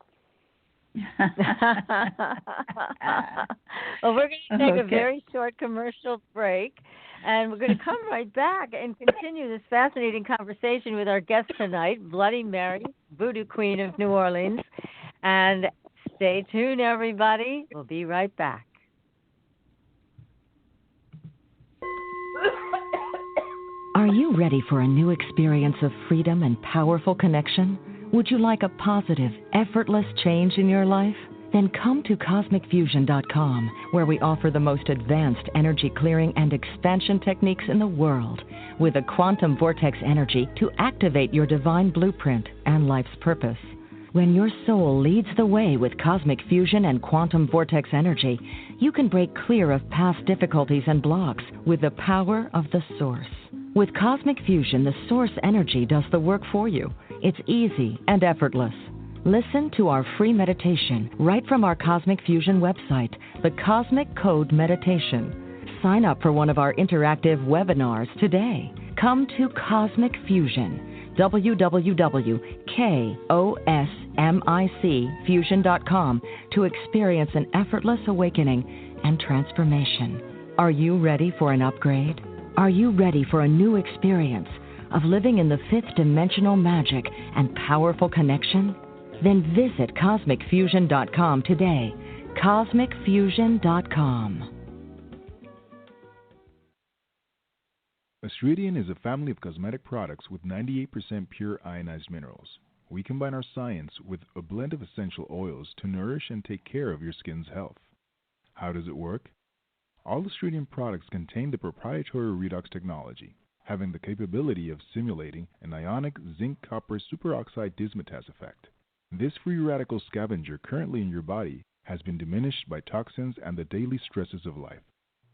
Well, we're going to take a very short commercial break, and we're going to come right back and continue this fascinating conversation with our guest tonight, Bloody Mary, Voodoo Queen of New Orleans. And stay tuned, everybody. We'll be right back. Are you ready for a new experience of freedom and powerful connection? Would you like a positive, effortless change in your life? Then come to CosmicFusion.com, where we offer the most advanced energy clearing and expansion techniques in the world, with a quantum vortex energy to activate your divine blueprint and life's purpose. When your soul leads the way with cosmic fusion and quantum vortex energy, you can break clear of past difficulties and blocks with the power of the source. With cosmic fusion, the source energy does the work for you. It's easy and effortless. Listen to our free meditation right from our Cosmic Fusion website, the Cosmic Code Meditation. Sign up for one of our interactive webinars today. Come to Cosmic Fusion, www.kosmicfusion.com, to experience an effortless awakening and transformation. Are you ready for an upgrade? Are you ready for a new experience of living in the fifth dimensional magic and powerful connection? Then visit CosmicFusion.com today. CosmicFusion.com. Astridian is a family of cosmetic products with 98% pure ionized minerals. We combine our science with a blend of essential oils to nourish and take care of your skin's health. How does it work? All Astridian products contain the proprietary redox technology, having the capability of simulating an ionic zinc-copper superoxide dismutase effect. This free radical scavenger currently in your body has been diminished by toxins and the daily stresses of life.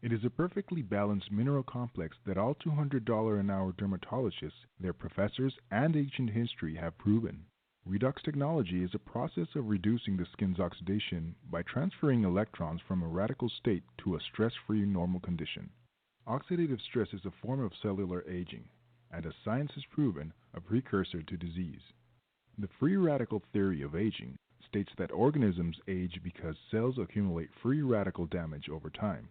It is a perfectly balanced mineral complex that all $200 an hour dermatologists, their professors, and ancient history have proven. Redox technology is a process of reducing the skin's oxidation by transferring electrons from a radical state to a stress-free normal condition. Oxidative stress is a form of cellular aging, and as science has proven, a precursor to disease. The free radical theory of aging states that organisms age because cells accumulate free radical damage over time.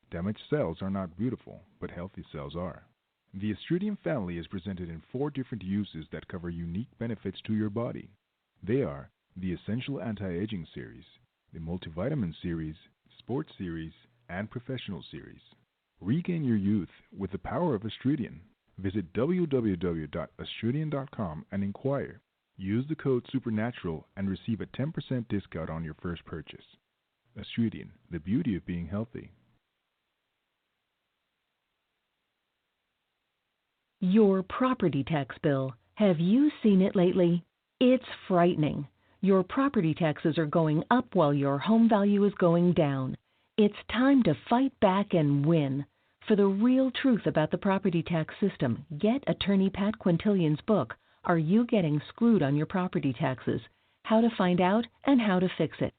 Damaged cells are not beautiful, but healthy cells are. The Astridian family is presented in 4 different uses that cover unique benefits to your body. They are the Essential Anti-Aging Series, the Multivitamin Series, Sports Series, and Professional Series. Regain your youth with the power of Astridian. Visit www.astridian.com and inquire. Use the code SUPERNATURAL and receive a 10% discount on your first purchase. Astridian, the beauty of being healthy. Your property tax bill. Have you seen it lately? It's frightening. Your property taxes are going up while your home value is going down. It's time to fight back and win. For the real truth about the property tax system, get attorney Pat Quintilian's book, Are You Getting Screwed on Your Property Taxes? How to Find Out and How to Fix It.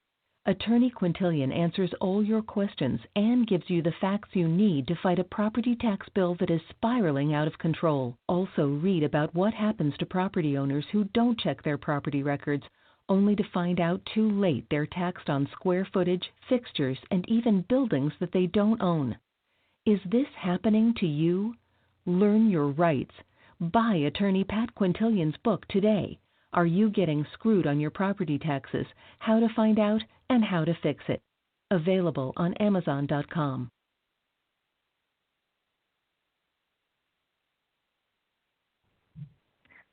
Attorney Quintilian answers all your questions and gives you the facts you need to fight a property tax bill that is spiraling out of control. Also read about what happens to property owners who don't check their property records, only to find out too late they're taxed on square footage, fixtures, and even buildings that they don't own. Is this happening to you? Learn your rights. Buy attorney Pat Quintilian's book today. Are You Getting Screwed on Your Property Taxes? How to Find Out and How to Fix It. Available on Amazon.com.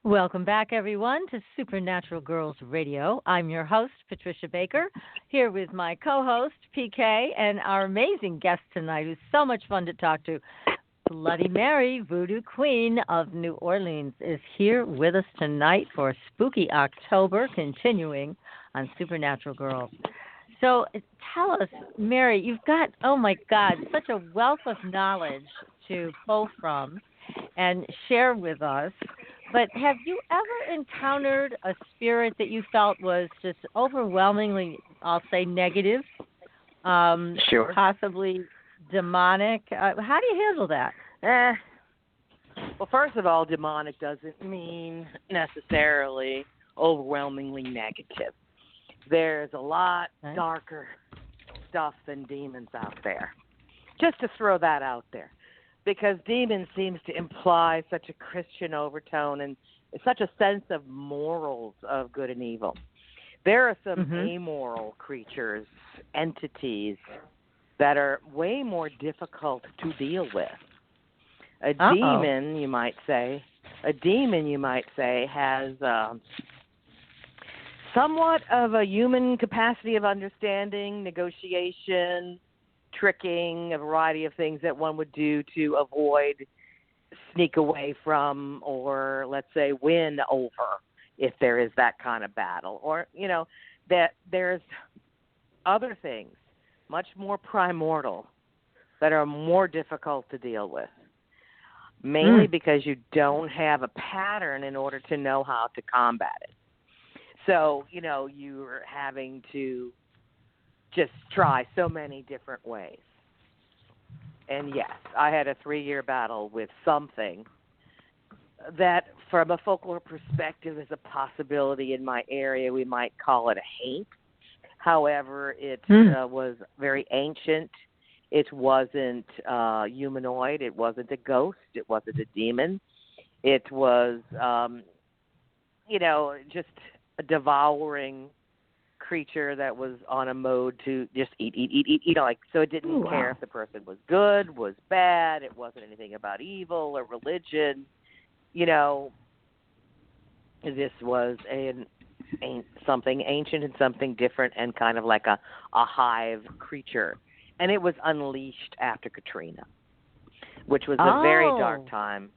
Welcome back, everyone, to Supernatural Girls Radio. I'm your host, Patricia Baker, here with my co-host, PK, and our amazing guest tonight, who's so much fun to talk to. Bloody Mary, Voodoo Queen of New Orleans, is here with us tonight for Spooky October, continuing on Supernatural Girls. So tell us, Mary, you've got, oh my God, such a wealth of knowledge to pull from and share with us. But have you ever encountered a spirit that you felt was just overwhelmingly, I'll say, negative? Sure. Possibly demonic? How do you handle that? Well, first of all, demonic doesn't mean necessarily overwhelmingly negative. There's a lot darker stuff than demons out there. Just to throw that out there. Because demon seems to imply such a Christian overtone and such a sense of morals of good and evil. There are some amoral creatures, entities, that are way more difficult to deal with. A demon, you might say, has somewhat of a human capacity of understanding, negotiation, tricking, a variety of things that one would do to avoid, sneak away from, or let's say win over if there is that kind of battle. Or, that there's other things, much more primordial, that are more difficult to deal with. Mainly because you don't have a pattern in order to know how to combat it. So, you're having to just try so many different ways. And yes, I had a 3-year battle with something that, from a folklore perspective, is a possibility in my area. We might call it a haint. However, it was very ancient. It wasn't humanoid. It wasn't a ghost. It wasn't a demon. It was, just a devouring creature that was on a mode to just eat. So it didn't care if the person was good, was bad. It wasn't anything about evil or religion. This was something ancient and something different, and kind of like a hive creature. And it was unleashed after Katrina, which was a very dark time.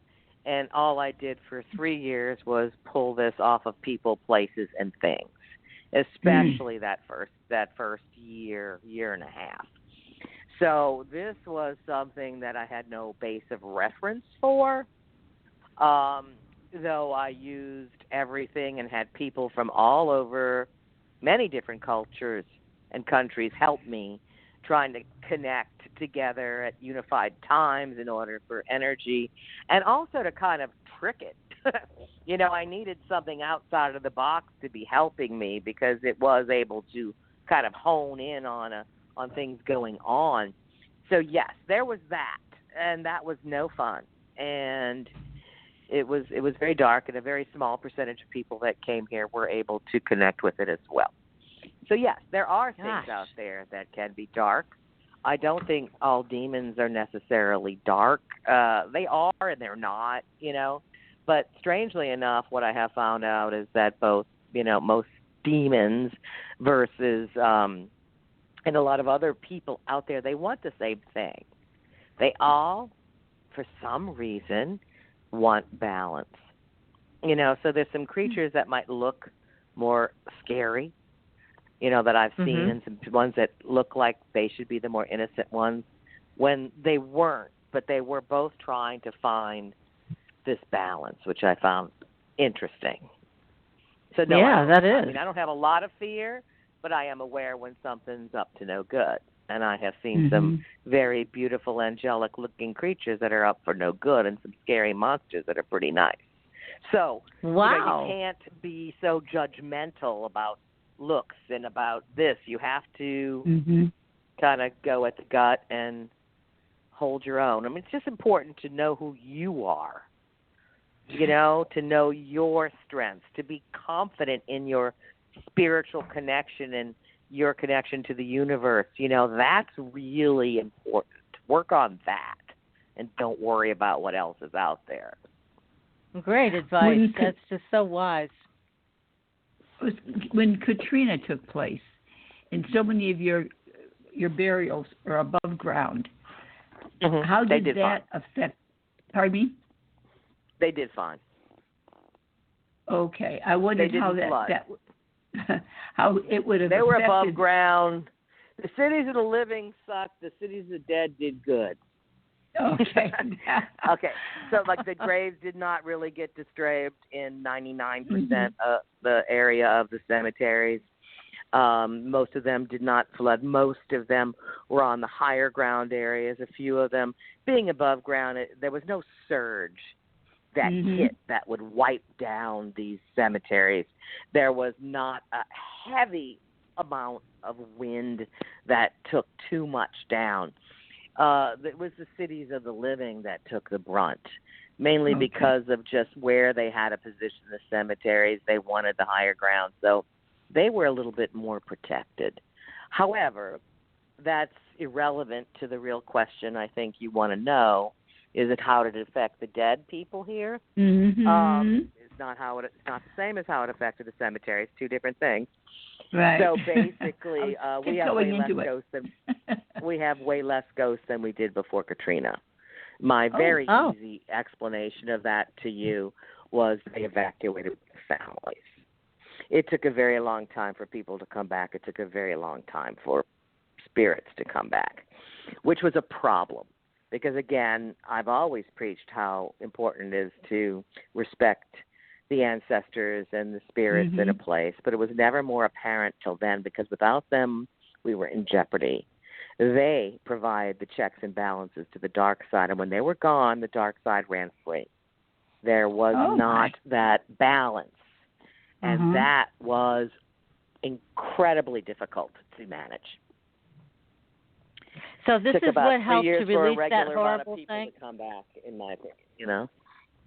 And all I did for 3 years was pull this off of people, places, and things, especially that first year and a half. So this was something that I had no base of reference for, though I used everything and had people from all over, many different cultures and countries help me, trying to connect together at unified times in order for energy, and also to kind of trick it. I needed something outside of the box to be helping me, because it was able to kind of hone in on things going on. So yes, there was that, and that was no fun. And it was very dark, and a very small percentage of people that came here were able to connect with it as well. So yes, there are things out there that can be dark. I don't think all demons are necessarily dark. They are and they're not, But strangely enough, what I have found out is that both, most demons versus and a lot of other people out there, they want the same thing. They all, for some reason, want balance. So there's some creatures that might look more scary, that I've seen, and some ones that look like they should be the more innocent ones when they weren't, but they were both trying to find this balance, which I found interesting. So no, that is. I mean, I don't have a lot of fear, but I am aware when something's up to no good. And I have seen some very beautiful, angelic-looking creatures that are up for no good, and some scary monsters that are pretty nice. So you can't be so judgmental about looks and about this. You have to kind of go at the gut and hold your own. I mean, it's just important to know who you are, to know your strengths, to be confident in your spiritual connection and your connection to the universe. That's really important. Work on that, and don't worry about what else is out there. Great advice. That's just so wise. When Katrina took place, and so many of your burials are above ground, how did that affect? Pardon me? They did fine. Okay, I wondered how how it would have. They were above ground. The cities of the living sucked. The cities of the dead did good. Okay. Okay. So, the graves did not really get disturbed in 99% of the area of the cemeteries. Most of them did not flood. Most of them were on the higher ground areas. A few of them being above ground. There was no surge that hit that would wipe down these cemeteries. There was not a heavy amount of wind that took too much down. It was the cities of the living that took the brunt, mainly because of just where they had to position the cemeteries. They wanted the higher ground, so they were a little bit more protected. However, that's irrelevant to the real question I think you want to know, Is it how did it affect the dead people here? Mm-hmm. It's not the same as how it affected the cemetery. It's two different things. Right. So basically, we have way less ghosts than we did before Katrina. My very easy explanation of that to you was they evacuated families. It took a very long time for people to come back. It took a very long time for spirits to come back, which was a problem. Because, again, I've always preached how important it is to respect the ancestors and the spirits in a place. But it was never more apparent till then, because without them, we were in jeopardy. They provide the checks and balances to the dark side. And when they were gone, the dark side ran free. There was not that balance. And that was incredibly difficult to manage. So this is what helped to release that horrible thing. To come back, in my opinion,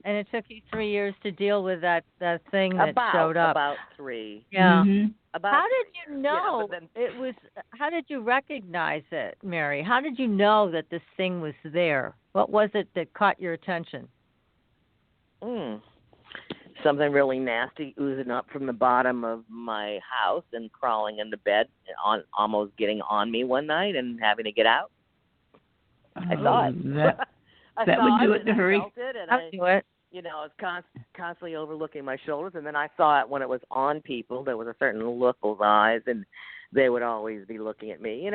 And it took you 3 years to deal with that thing that showed up. About 3. Yeah. Mm-hmm. How did you know it was? How did you recognize it, Mary? How did you know that this thing was there? What was it that caught your attention? Something really nasty oozing up from the bottom of my house and crawling into bed, almost getting on me one night and having to get out. I saw it. That would do it to hurry. I felt it, and I do it. I was constantly overlooking my shoulders, and then I saw it when it was on people. There was a certain look of eyes, and they would always be looking at me.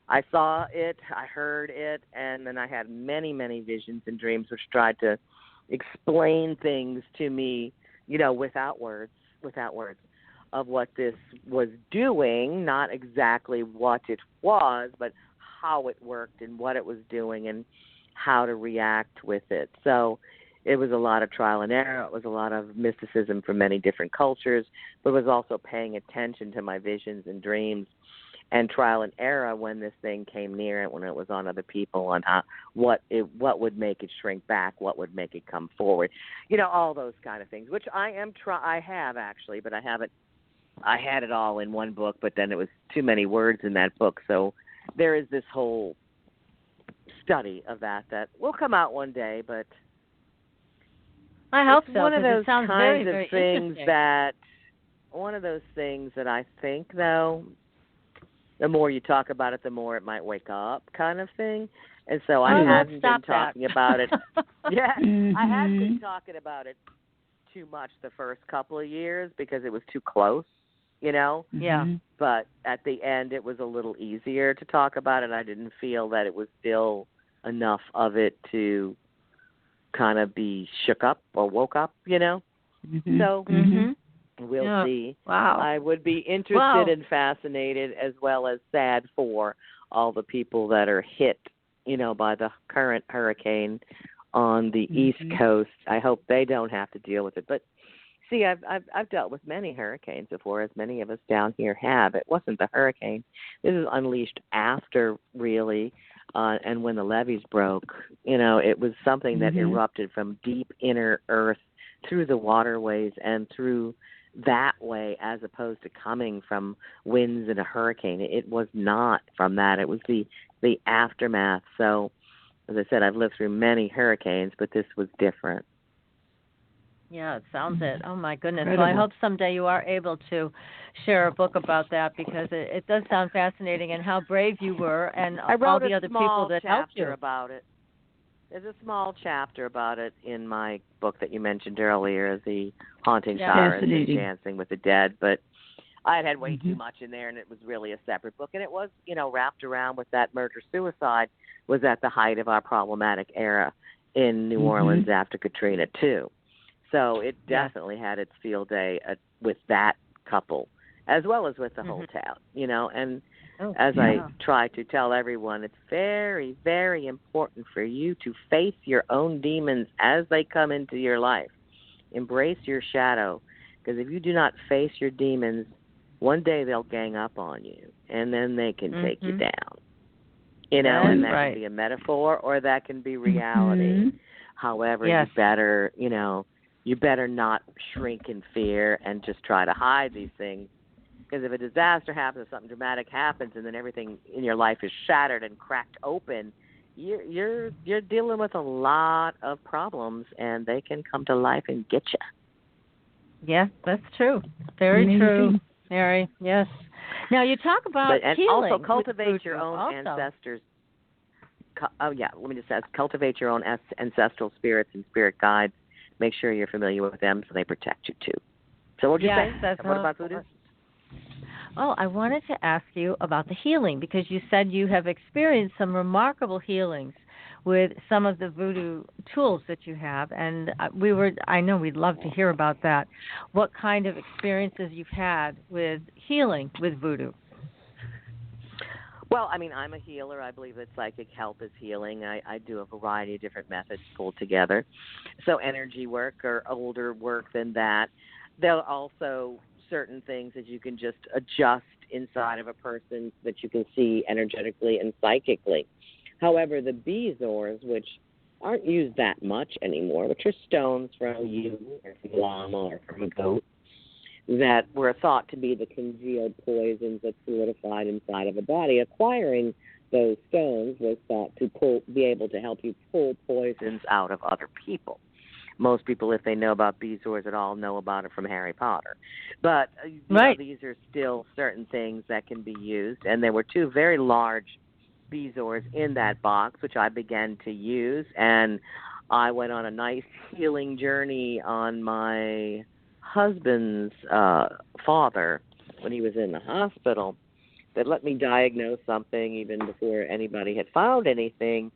I saw it, I heard it, and then I had many, many visions and dreams which tried to explain things to me, without words, of what this was doing, not exactly what it was, but how it worked and what it was doing and how to react with it. So it was a lot of trial and error. It was a lot of mysticism from many different cultures, but it was also paying attention to my visions and dreams and trial and error when this thing came near it, when it was on other people, on what would make it shrink back, what would make it come forward, all those kind of things, which I have actually, but I haven't. I had it all in one book, but then it was too many words in that book, so there is this whole study of that will come out one day, but I hope so. One of those it sounds kinds very, of very things one of those things that I think, though, the more you talk about it, the more it might wake up, kind of thing. And so I hadn't been talking about it. Yeah, I hadn't been talking about it too much the first couple of years because it was too close, Yeah. But at the end, it was a little easier to talk about it. I didn't feel that it was still enough of it to kind of be shook up or woke up, So we'll see. Wow. I would be interested and fascinated as well as sad for all the people that are hit, by the current hurricane on the East Coast. I hope they don't have to deal with it. But see, I've dealt with many hurricanes before, as many of us down here have. It wasn't the hurricane. This is unleashed after, really, and when the levees broke. It was something that erupted from deep inner earth through the waterways and through that way, as opposed to coming from winds in a hurricane. It was not from that. It was the aftermath. So, as I said, I've lived through many hurricanes, but this was different. Yeah, it sounds it. Oh, my goodness. Incredible. Well, I hope someday you are able to share a book about that because it does sound fascinating and how brave you were and all the other people that helped you. About it. There's a small chapter about it in my book that you mentioned earlier, the Hauntings Spirits and Dancing with the Dead, but I had way too much in there, and it was really a separate book, and it was, wrapped around with that murder-suicide was at the height of our problematic era in New Orleans after Katrina, too. So it definitely had its field day with that couple, as well as with the whole town, and I try to tell everyone, it's very, very important for you to face your own demons as they come into your life. Embrace your shadow, because if you do not face your demons, one day they'll gang up on you, and then they can take you down. And that can be a metaphor or that can be reality. However, you better, you better not shrink in fear and just try to hide these things. Because if a disaster happens, something dramatic happens, and then everything in your life is shattered and cracked open, you're dealing with a lot of problems, and they can come to life and get you. Yeah, that's true. Very true, Mary. Yes. Now you talk about healing. Also cultivate your own ancestors. Let me just ask. Cultivate your own ancestral spirits and spirit guides. Make sure you're familiar with them so they protect you too. So what did you say? What about voodoo? Well, I wanted to ask you about the healing because you said you have experienced some remarkable healings with some of the voodoo tools that you have, and I know we'd love to hear about that. What kind of experiences you've had with healing with voodoo? Well, I mean, I'm a healer. I believe that psychic help is healing. I do a variety of different methods pulled together. So energy work or older work than that. There are also certain things that you can just adjust inside of a person that you can see energetically and psychically. However, the bezoars, which aren't used that much anymore, which are stones from a ewe or from a llama or from a goat, that were thought to be the congealed poisons that solidified inside of a body. Acquiring those stones was thought to be able to help you pull poisons out of other people. Most people, if they know about bezoars at all, know about it from Harry Potter. But these are still certain things that can be used. And there were two very large bezoars in that box, which I began to use. And I went on a nice healing journey on my husband's father when he was in the hospital that let me diagnose something even before anybody had found anything.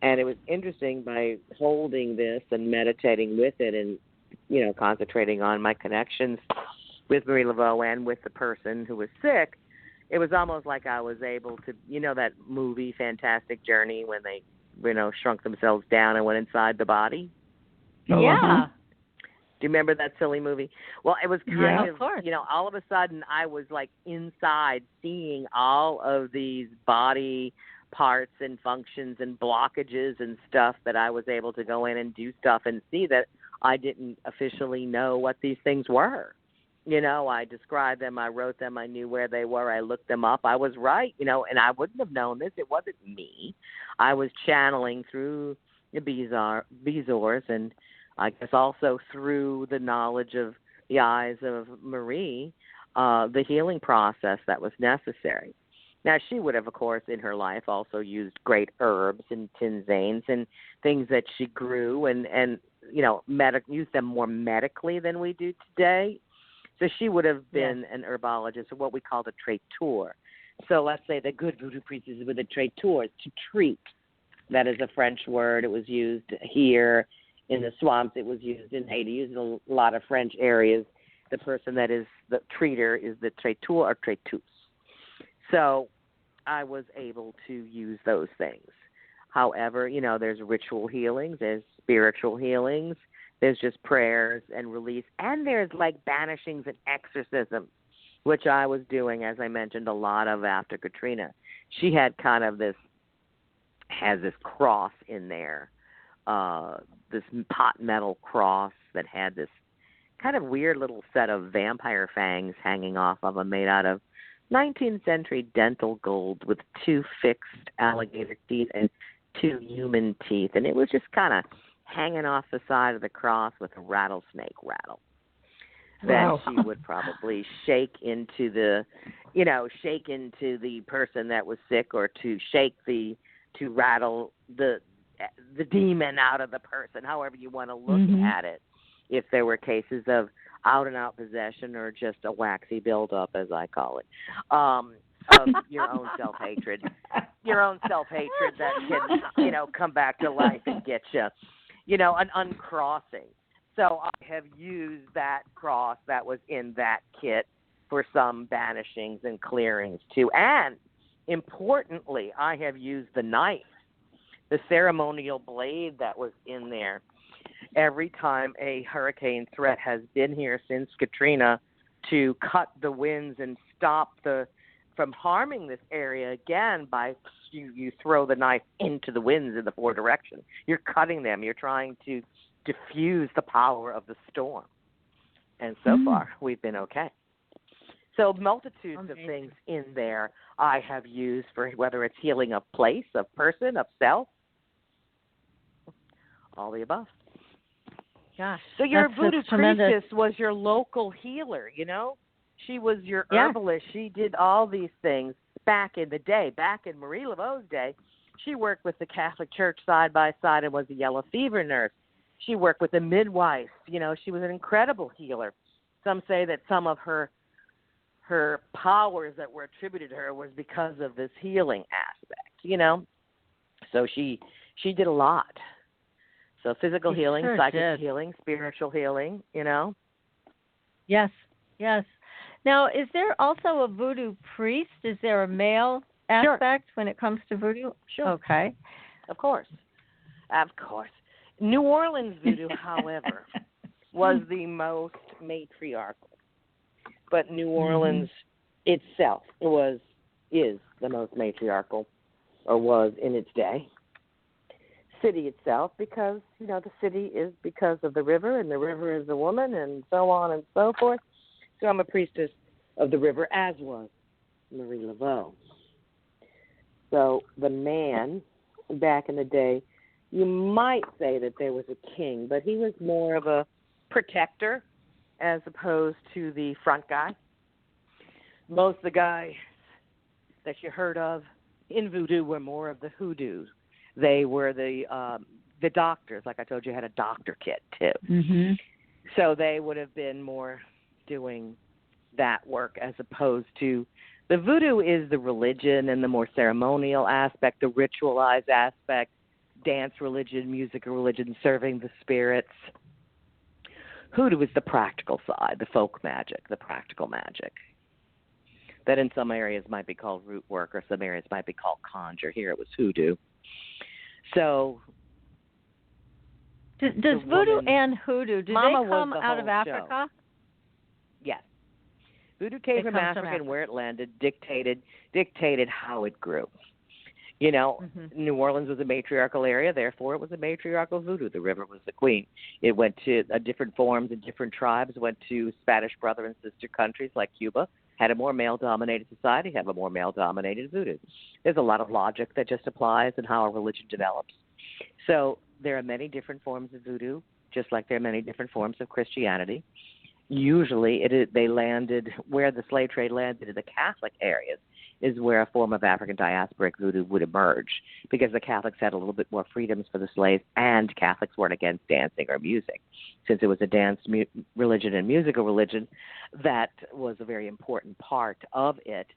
And it was interesting by holding this and meditating with it and, concentrating on my connections with Marie Laveau and with the person who was sick. It was almost like I was able to, that movie Fantastic Journey when they, shrunk themselves down and went inside the body. Oh, yeah. Do you remember that silly movie? Well, it was kind of all of a sudden I was like inside seeing all of these body parts and functions and blockages and stuff that I was able to go in and do stuff and see that I didn't officially know what these things were. I described them, I wrote them, I knew where they were, I looked them up, I was right, and I wouldn't have known this. It wasn't me. I was channeling through the bezoars and I guess also through the knowledge of the eyes of Marie, the healing process that was necessary. Now, she would have, of course, in her life also used great herbs and tinsanes and things that she grew and used them more medically than we do today. So she would have been an herbologist, or what we called a traiteur. So let's say the good voodoo priestess with a traiteur, to treat. That is a French word. It was used here in the swamps. It was used in Haiti, used in a lot of French areas. The person that is the treater is the traiteur or traiteuse. So I was able to use those things. However, there's ritual healings, there's spiritual healings, there's just prayers and release, and there's like banishings and exorcisms, which I was doing, as I mentioned, a lot of after Katrina. She had kind of this cross in there, this pot metal cross that had this kind of weird little set of vampire fangs hanging off of them, made out of 19th century dental gold with 2 fixed alligator teeth and 2 human teeth. And it was just kind of hanging off the side of the cross with a rattlesnake rattle. That she would probably shake into the person that was sick, or to rattle the demon out of the person, however you want to look at it. If there were cases of out-and-out possession or just a waxy buildup, as I call it, of your own self-hatred that can, come back to life and get you, an uncrossing. So I have used that cross that was in that kit for some banishings and clearings too. And importantly, I have used the knife, the ceremonial blade that was in there. Every time a hurricane threat has been here since Katrina, to cut the winds and stop from harming this area again, by you throw the knife into the winds in the 4 directions. You're cutting them. You're trying to diffuse the power of the storm. And so far, we've been okay. So multitudes of things in there I have used for whether it's healing of place, of person, of self, all the above. Gosh. So your that's voodoo tremendous. priestess was your local healer, you know? She was your herbalist. She did all these things back in the day, back in Marie Laveau's day. She worked with the Catholic Church side by side and was a yellow fever nurse. She worked with the midwives. You know, she was an incredible healer. Some say that some of her powers that were attributed to her was because of this healing aspect, you know? So she did a lot. So physical healing, psychic healing, spiritual healing, you know? Yes, yes. Now, is there also a voodoo priest? Is there a male aspect when it comes to voodoo? Sure. Okay. Of course. New Orleans voodoo, however, was the most matriarchal. But New Orleans itself is the most matriarchal, or was in its day. City itself, because, you know, the city is because of the river, and the river is a woman, and so on and so forth. So I'm a priestess of the river, as was Marie Laveau. So the man, back in the day, you might say that there was a king, but he was more of a protector as opposed to the front guy. Most of the guys that you heard of in voodoo were more of the hoodoos. They were the doctors. Like I told you, had a doctor kit, too. Mm-hmm. So they would have been more doing that work as opposed to the voodoo is the religion and the more ceremonial aspect, the ritualized aspect, dance religion, music religion, serving the spirits. Hoodoo is the practical side, the folk magic, the practical magic. That in some areas might be called root work, or some areas might be called conjure. Here it was hoodoo. So, does voodoo and hoodoo, do they come out of Africa? Show. Yes. Voodoo came from Africa, and where it landed dictated how it grew. You know, New Orleans was a matriarchal area, therefore it was a matriarchal voodoo. The river was the queen. It went to different forms and different tribes, went to Spanish brother and sister countries like Cuba, had a more male-dominated society, had a more male-dominated voodoo. There's a lot of logic that just applies in how a religion develops. So there are many different forms of voodoo, just like there are many different forms of Christianity. Usually they landed where the slave trade landed in the Catholic areas is where a form of African diasporic voodoo would emerge, because the Catholics had a little bit more freedoms for the slaves, and Catholics weren't against dancing or music. Since it was a dance religion and musical religion, that was a very important part of it.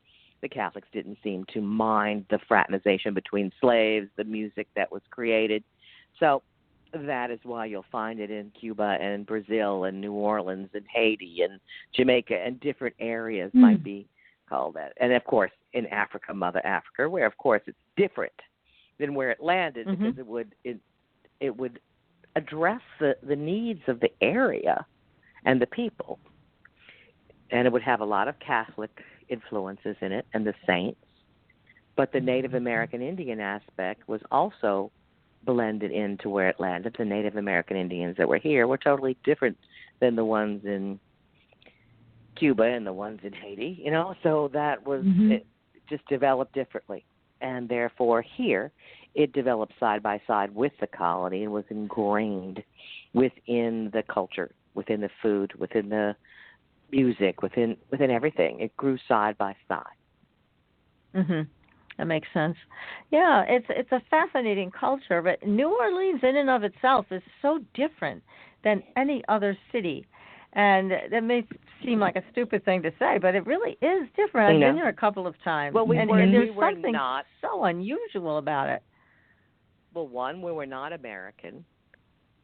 The Catholics didn't seem to mind the fraternization between slaves, the music that was created. So that is why you'll find it in Cuba and Brazil and New Orleans and Haiti and Jamaica and different areas might be called that. And, of course, in Africa, Mother Africa, where, of course, it's different than where it landed because it would address the needs of the area and the people. And it would have a lot of Catholic influences in it and the saints. But the Native American Indian aspect was also blended into where it landed. The Native American Indians that were here were totally different than the ones in Cuba and the ones in Haiti, you know, so that was it just developed differently. And therefore here it developed side by side with the colony and was ingrained within the culture, within the food, within the music, within everything. It grew side by side. That makes sense. Yeah, it's a fascinating culture, but New Orleans in and of itself is so different than any other city. And that may seem like a stupid thing to say, but it really is different. I've been here a couple of times. Well, there's something so unusual about it. Well, one, we were not American.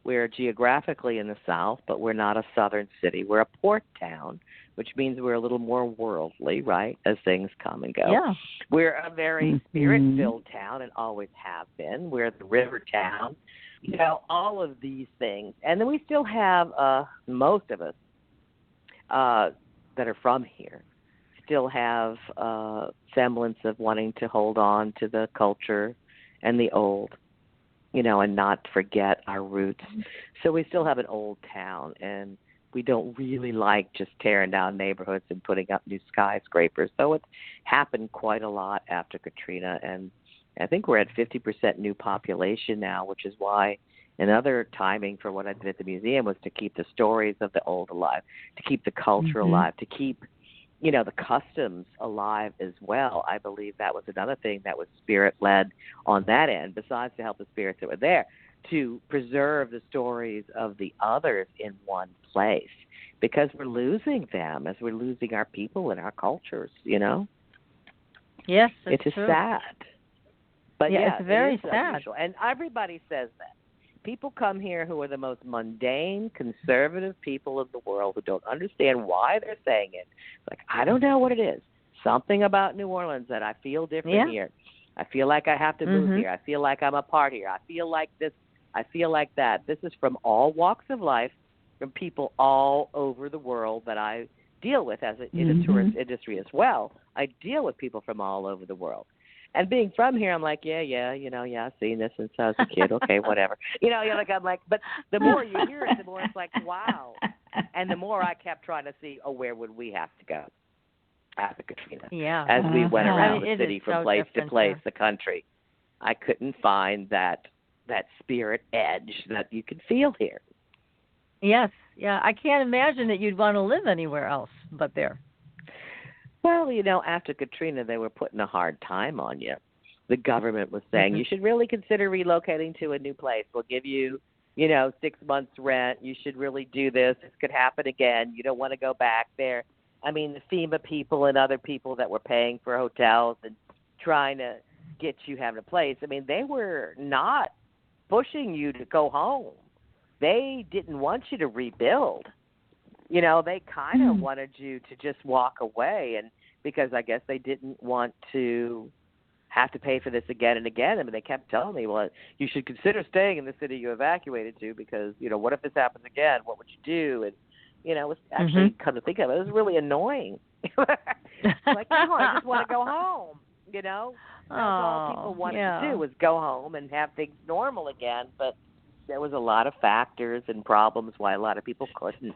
We're geographically in the South, but we're not a southern city. We're a port town, which means we're a little more worldly, right, as things come and go. Yeah. We're a very spirit-filled town and always have been. We're the river town. You know, all of these things. And then we still have, most of us that are from here, still have semblance of wanting to hold on to the culture and the old, you know, and not forget our roots. So we still have an old town, and we don't really like just tearing down neighborhoods and putting up new skyscrapers. So it's happened quite a lot after Katrina, and I think we're at 50% new population now, which is why Another timing for what I did at the museum was to keep the stories of the old alive, to keep the culture alive, to keep, the customs alive as well. I believe that was another thing that was spirit-led on that end, besides to help the spirits that were there, to preserve the stories of the others in one place, because we're losing them as we're losing our people and our cultures, Yes, it's true. sad. But it's very sad. Unusual. And everybody says that. People come here who are the most mundane, conservative people of the world who don't understand why they're saying it. It's like, I don't know what it is. Something about New Orleans that I feel different here. I feel like I have to move here. I feel like I'm a part here. I feel like this. I feel like that. This is from all walks of life, from people all over the world that I deal with in the tourist industry as well. I deal with people from all over the world. And being from here, I'm like, I've seen this since I was a kid. Okay, whatever. I'm like, but the more you hear it, the more it's like, wow. And the more I kept trying to see, where would we have to go after Katrina? Yeah. As we went around the city from place to place, here. the country, I couldn't find that spirit edge that you could feel here. Yes, yeah. I can't imagine that you'd want to live anywhere else but there. Well, after Katrina, they were putting a hard time on you. The government was saying, you should really consider relocating to a new place. We'll give you, 6 months rent. You should really do this. This could happen again. You don't want to go back there. I mean, the FEMA people and other people that were paying for hotels and trying to get you having a place, I mean, they were not pushing you to go home. They didn't want you to rebuild. They kind of wanted you to just walk away, and because I guess they didn't want to have to pay for this again and again. I mean, they kept telling me, well, you should consider staying in the city you evacuated to because, what if this happens again? What would you do? And, it was actually, come to think of it, it was really annoying. Like, no, I just want to go home, That's all people wanted to do was go home and have things normal again, but there was a lot of factors and problems why a lot of people couldn't.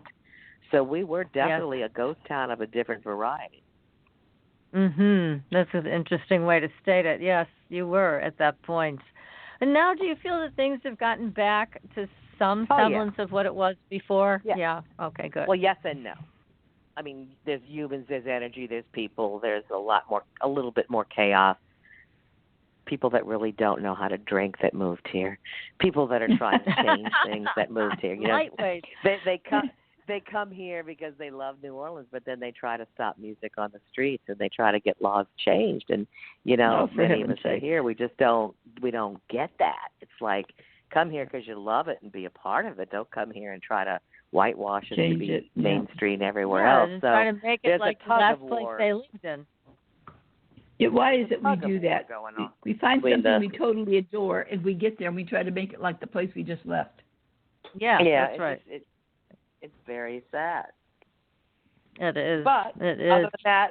So we were definitely a ghost town of a different variety. That's an interesting way to state it. Yes, you were at that point. And now do you feel that things have gotten back to some semblance of what it was before? Yeah. Okay, good. Well, yes and no. I mean, there's humans, there's energy, there's people, there's a little bit more chaos. People that really don't know how to drink that moved here. People that are trying to change things that moved here. Lightweight. They come here because they love New Orleans, but then they try to stop music on the streets and they try to get laws changed. And, many of us are here, we don't get that. It's like, come here because you love it and be a part of it. Don't come here and try to whitewash it and be mainstream everywhere else. So try to make it like the last place they lived in. Yeah, why is it we do that? We find something we totally adore, and we get there and we try to make it like the place we just left. Yeah, that's right. It's very sad. It is. But other than that,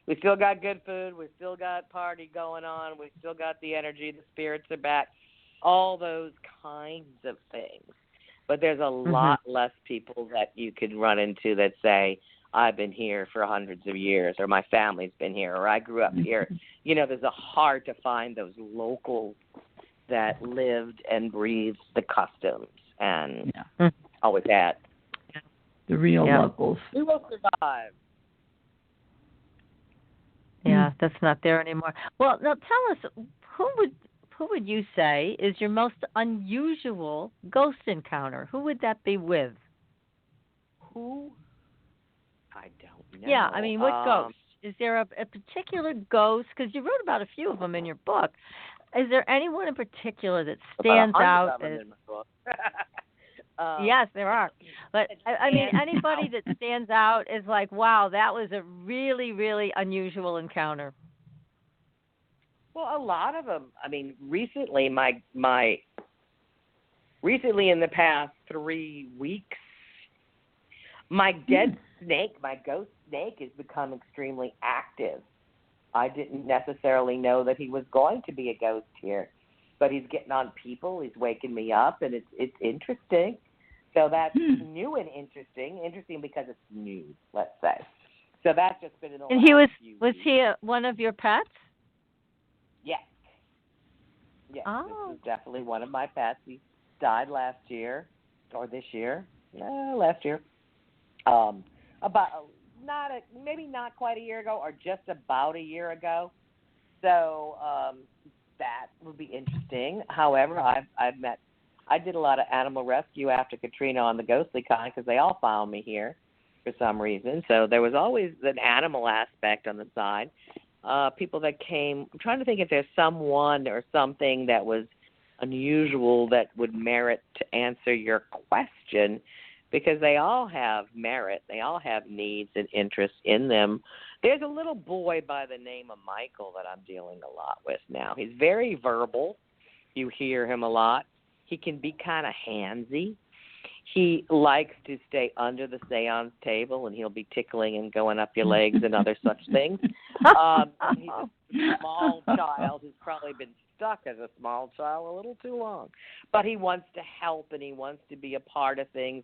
we still got good food. We still got party going on. We still got the energy. The spirits are back. All those kinds of things. But there's a lot less people that you can run into that say, I've been here for hundreds of years, or my family's been here, or I grew up here. There's a hard to find those locals that lived and breathed the customs and always had. The real locals. We will survive. Yeah, that's not there anymore. Well, now tell us, who would you say is your most unusual ghost encounter? Who would that be with? Who? I don't know. Yeah, I mean, what ghost? Is there a particular ghost? Because you wrote about a few of them in your book. Is there anyone in particular that stands out? In my book. Yes, there are. But, I mean, anybody that stands out is like, wow, that was a really, really unusual encounter. Well, a lot of them. I mean, recently in the past 3 weeks, my dead snake, my ghost snake, has become extremely active. I didn't necessarily know that he was going to be a ghost here, but he's getting on people. He's waking me up, and it's interesting. So that's new and interesting because it's new, let's say. So that's just been in the last few weeks. Was he one of your pets? Yes. Yes, Oh. This is definitely one of my pets. died last year, or this year, last year, maybe not quite a year ago, or just about a year ago. So that would be interesting. However, I did a lot of animal rescue after Katrina on the ghostly kind because they all found me here for some reason. So there was always an animal aspect on the side. People that came, I'm trying to think if there's someone or something that was unusual that would merit to answer your question, because they all have merit. They all have needs and interests in them. There's a little boy by the name of Michael that I'm dealing a lot with now. He's very verbal. You hear him a lot. He can be kind of handsy. He likes to stay under the seance table, and he'll be tickling and going up your legs and other such things. He's a small child who's probably been stuck as a small child a little too long. But he wants to help, and he wants to be a part of things.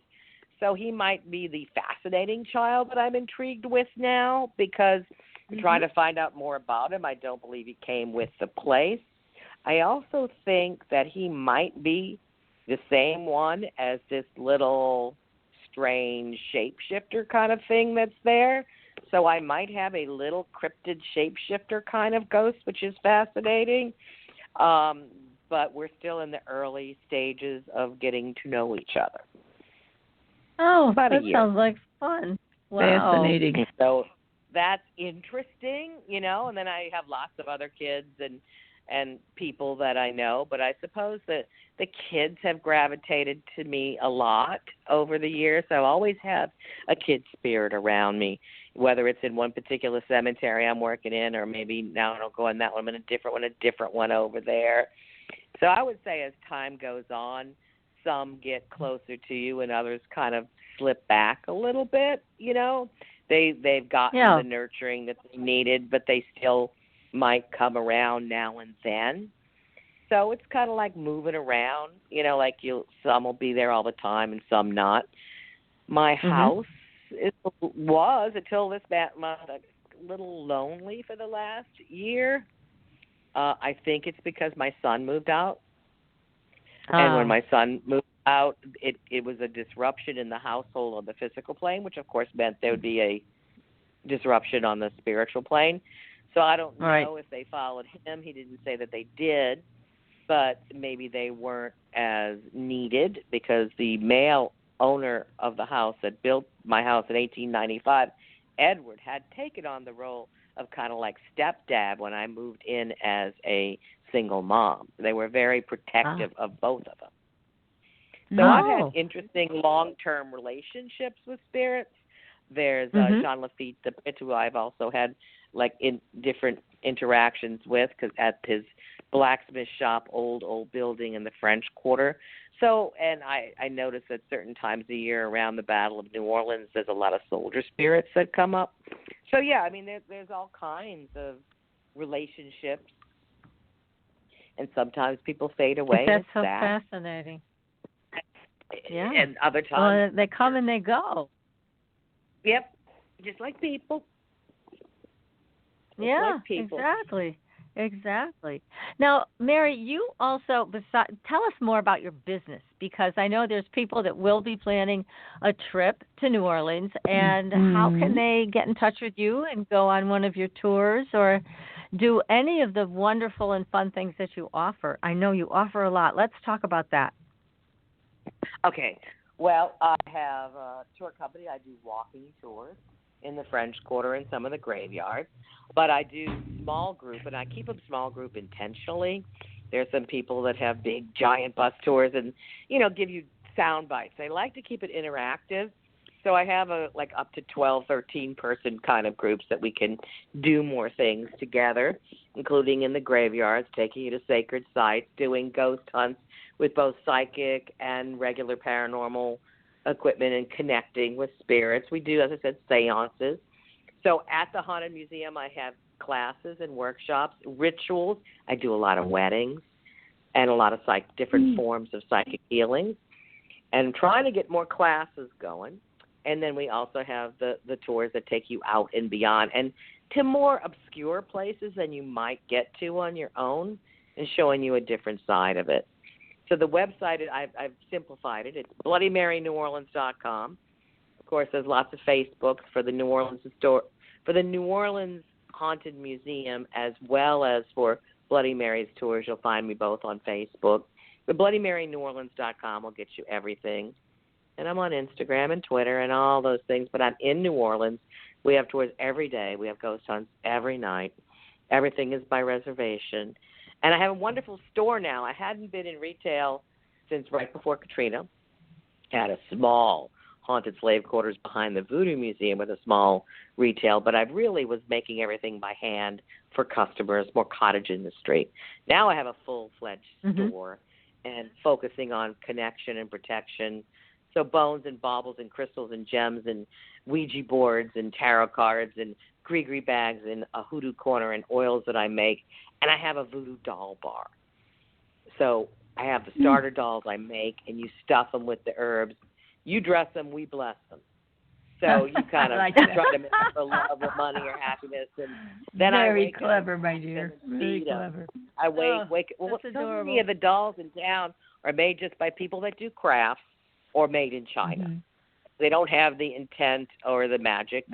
So he might be the fascinating child that I'm intrigued with now, because I'm trying to find out more about him. I don't believe he came with the place. I also think that he might be the same one as this little strange shapeshifter kind of thing that's there. So I might have a little cryptid shapeshifter kind of ghost, which is fascinating. But we're still in the early stages of getting to know each other. Oh, that sounds like fun. Wow. Fascinating. So that's interesting, and then I have lots of other kids and people that I know, but I suppose that the kids have gravitated to me a lot over the years. So I always have a kid spirit around me, whether it's in one particular cemetery I'm working in, or maybe now I don't go in that one, I'm in a different one over there. So I would say as time goes on, some get closer to you and others kind of slip back a little bit, They've gotten the nurturing that they needed, but they still might come around now and then. So it's kind of like moving around, like some will be there all the time and some not. My house was, until this month, a little lonely for the last year. I think it's because my son moved out. And when my son moved out, it was a disruption in the household on the physical plane, which of course meant there would be a disruption on the spiritual plane. So I don't know if they followed him. He didn't say that they did, but maybe they weren't as needed, because the male owner of the house that built my house in 1895, Edward, had taken on the role of kind of like stepdad when I moved in as a single mom. They were very protective of both of them. So I've had interesting long-term relationships with spirits. There's Jean Lafitte, who I've also had in different interactions with, because at his blacksmith shop, old building in the French Quarter. So, and I notice at certain times of year around the Battle of New Orleans, there's a lot of soldier spirits that come up. So yeah, I mean, there's all kinds of relationships, and sometimes people fade away. That's so fascinating. Yeah. And other times, they come and they go. Yep, just like people. Exactly. Now, Mary, you also tell us more about your business, because I know there's people that will be planning a trip to New Orleans, and how can they get in touch with you and go on one of your tours or do any of the wonderful and fun things that you offer? I know you offer a lot. Let's talk about that. Okay. Well, I have a tour company. I do walking tours in the French Quarter and some of the graveyards. But I do small group, and I keep them small group intentionally. There's some people that have big, giant bus tours and, give you sound bites. They like to keep it interactive. So I have up to 12, 13-person kind of groups that we can do more things together, including in the graveyards, taking you to sacred sites, doing ghost hunts with both psychic and regular paranormal equipment, and connecting with spirits. We do, as I said, seances. So at the Haunted Museum, I have classes and workshops, rituals. I do a lot of weddings and a lot of different forms of psychic healing, and trying to get more classes going. And then we also have the tours that take you out and beyond, and to more obscure places than you might get to on your own, and showing you a different side of it. So the website, I've simplified it. It's BloodyMaryNewOrleans.com. Of course, there's lots of Facebooks for the New Orleans Haunted Museum, as well as for Bloody Mary's tours. You'll find me both on Facebook. But BloodyMaryNewOrleans.com will get you everything. And I'm on Instagram and Twitter and all those things. But I'm in New Orleans. We have tours every day. We have ghost hunts every night. Everything is by reservation. And I have a wonderful store now. I hadn't been in retail since right before Katrina. I had a small haunted slave quarters behind the Voodoo Museum with a small retail, but I really was making everything by hand for customers, more cottage industry. Now I have a full-fledged store and focusing on connection and protection. So bones and baubles and crystals and gems and Ouija boards and tarot cards and gree bags and a hoodoo corner and oils that I make. And I have a voodoo doll bar. So I have the starter dolls I make, and you stuff them with the herbs. You dress them, we bless them. So you kind of try to make them for love or money or happiness. And then Very clever, my dear. Very clever. I wake well, so many of the dolls in town are made just by people that do crafts or made in China. Mm-hmm. They don't have the intent or the magic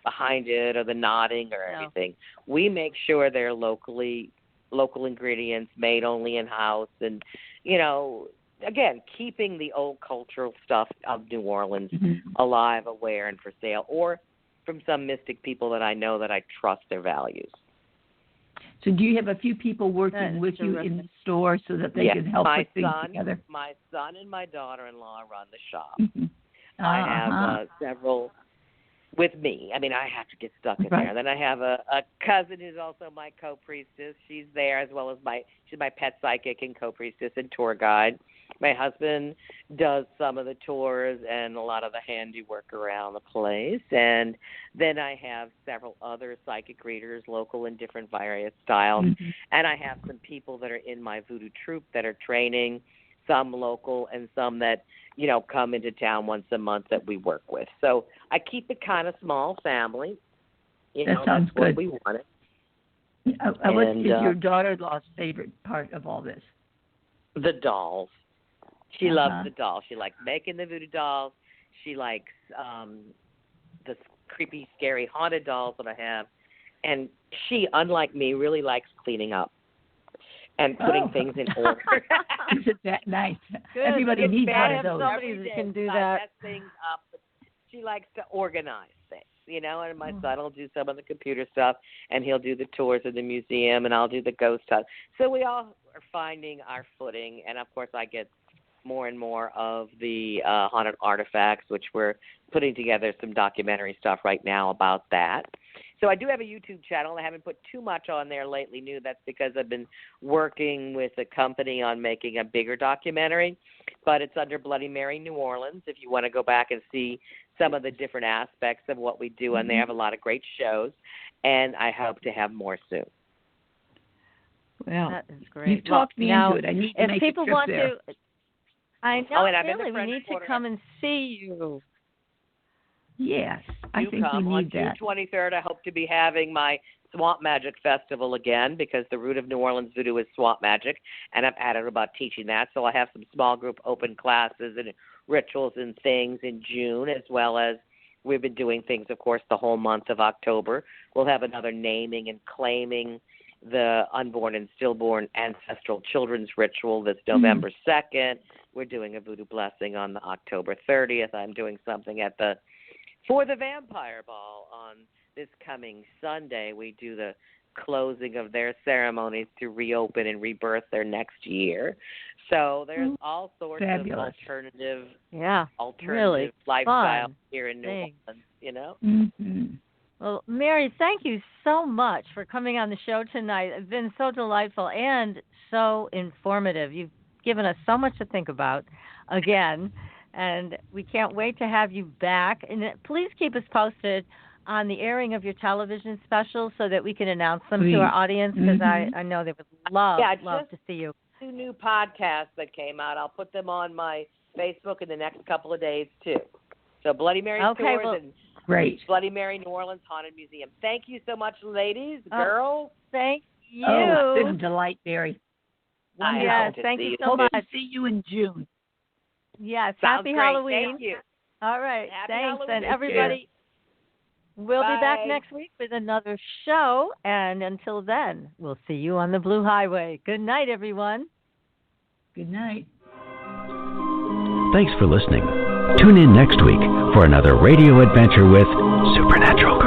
behind it or the knotting or anything. We make sure they're local ingredients, made only in-house, and, again, keeping the old cultural stuff of New Orleans alive, aware, and for sale, or from some mystic people that I know that I trust their values. So do you have a few people working with you in the store so that they can help put things together? My son and my daughter-in-law run the shop. I have several with me. I mean, I have to get stuck in there. Then I have a cousin who's also my co-priestess. She's there as well as she's my pet psychic and co-priestess and tour guide. My husband does some of the tours and a lot of the handiwork around the place. And then I have several other psychic readers, local in different various styles. And I have some people that are in my voodoo troupe that are training, some local and some that, come into town once a month that we work with. So I keep it kind of small family. That sounds good. What we wanted. What is your daughter-in-law's favorite part of all this? The dolls. She loves the dolls. She likes making the voodoo dolls. She likes the creepy, scary, haunted dolls that I have. And she, unlike me, really likes cleaning up and putting things in order. Isn't that nice? Good. Everybody needs one of those. Somebody that can do that. Mess things up. She likes to organize things, and my son will do some of the computer stuff, and he'll do the tours of the museum, and I'll do the ghost hunt. So we all are finding our footing, and, of course, I get more and more of the haunted artifacts, which we're putting together some documentary stuff right now about that. So I do have a YouTube channel. I haven't put too much on there lately. That's because I've been working with a company on making a bigger documentary, but it's under Bloody Mary New Orleans if you want to go back and see some of the different aspects of what we do. And they have a lot of great shows, and I hope to have more soon. Well, that is great. You've talked me into it. I need to make people a trip want there. to, I know, and really, we need to come and see you. Yes, I think we need that. On June 23rd, I hope to be having my Swamp Magic Festival again because the root of New Orleans Voodoo is swamp magic, and I'm adamant about teaching that. So I have some small group open classes and rituals and things in June, as well as we've been doing things, of course, the whole month of October. We'll have another naming and claiming the unborn and stillborn ancestral children's ritual this November 2nd. We're doing a voodoo blessing on the October 30th. I'm doing something for the Vampire Ball on this coming Sunday. We do the closing of their ceremonies to reopen and rebirth their next year. So there's all sorts of alternative really lifestyle here in New Orleans, Mm-hmm. Well, Mary, thank you so much for coming on the show tonight. It's been so delightful and so informative. You've given us so much to think about again, and we can't wait to have you back. And please keep us posted on the airing of your television specials so that we can announce them to our audience, because I know they would love to see you. 2 new podcasts that came out. I'll put them on my Facebook in the next couple of days, too. So Bloody Mary Tours and Bloody Mary New Orleans Haunted Museum. Thank you so much, ladies, girls. Thank you. Oh, it's been a delight, Mary. Yes, thank you so much. Hope to see you in June. Yes, Sounds happy great. Halloween. Thank you. All right, Happy thanks. Halloween. And everybody, we'll be back next week with another show. And until then, we'll see you on the Blue Highway. Good night, everyone. Good night. Thanks for listening. Tune in next week for another radio adventure with Supernatural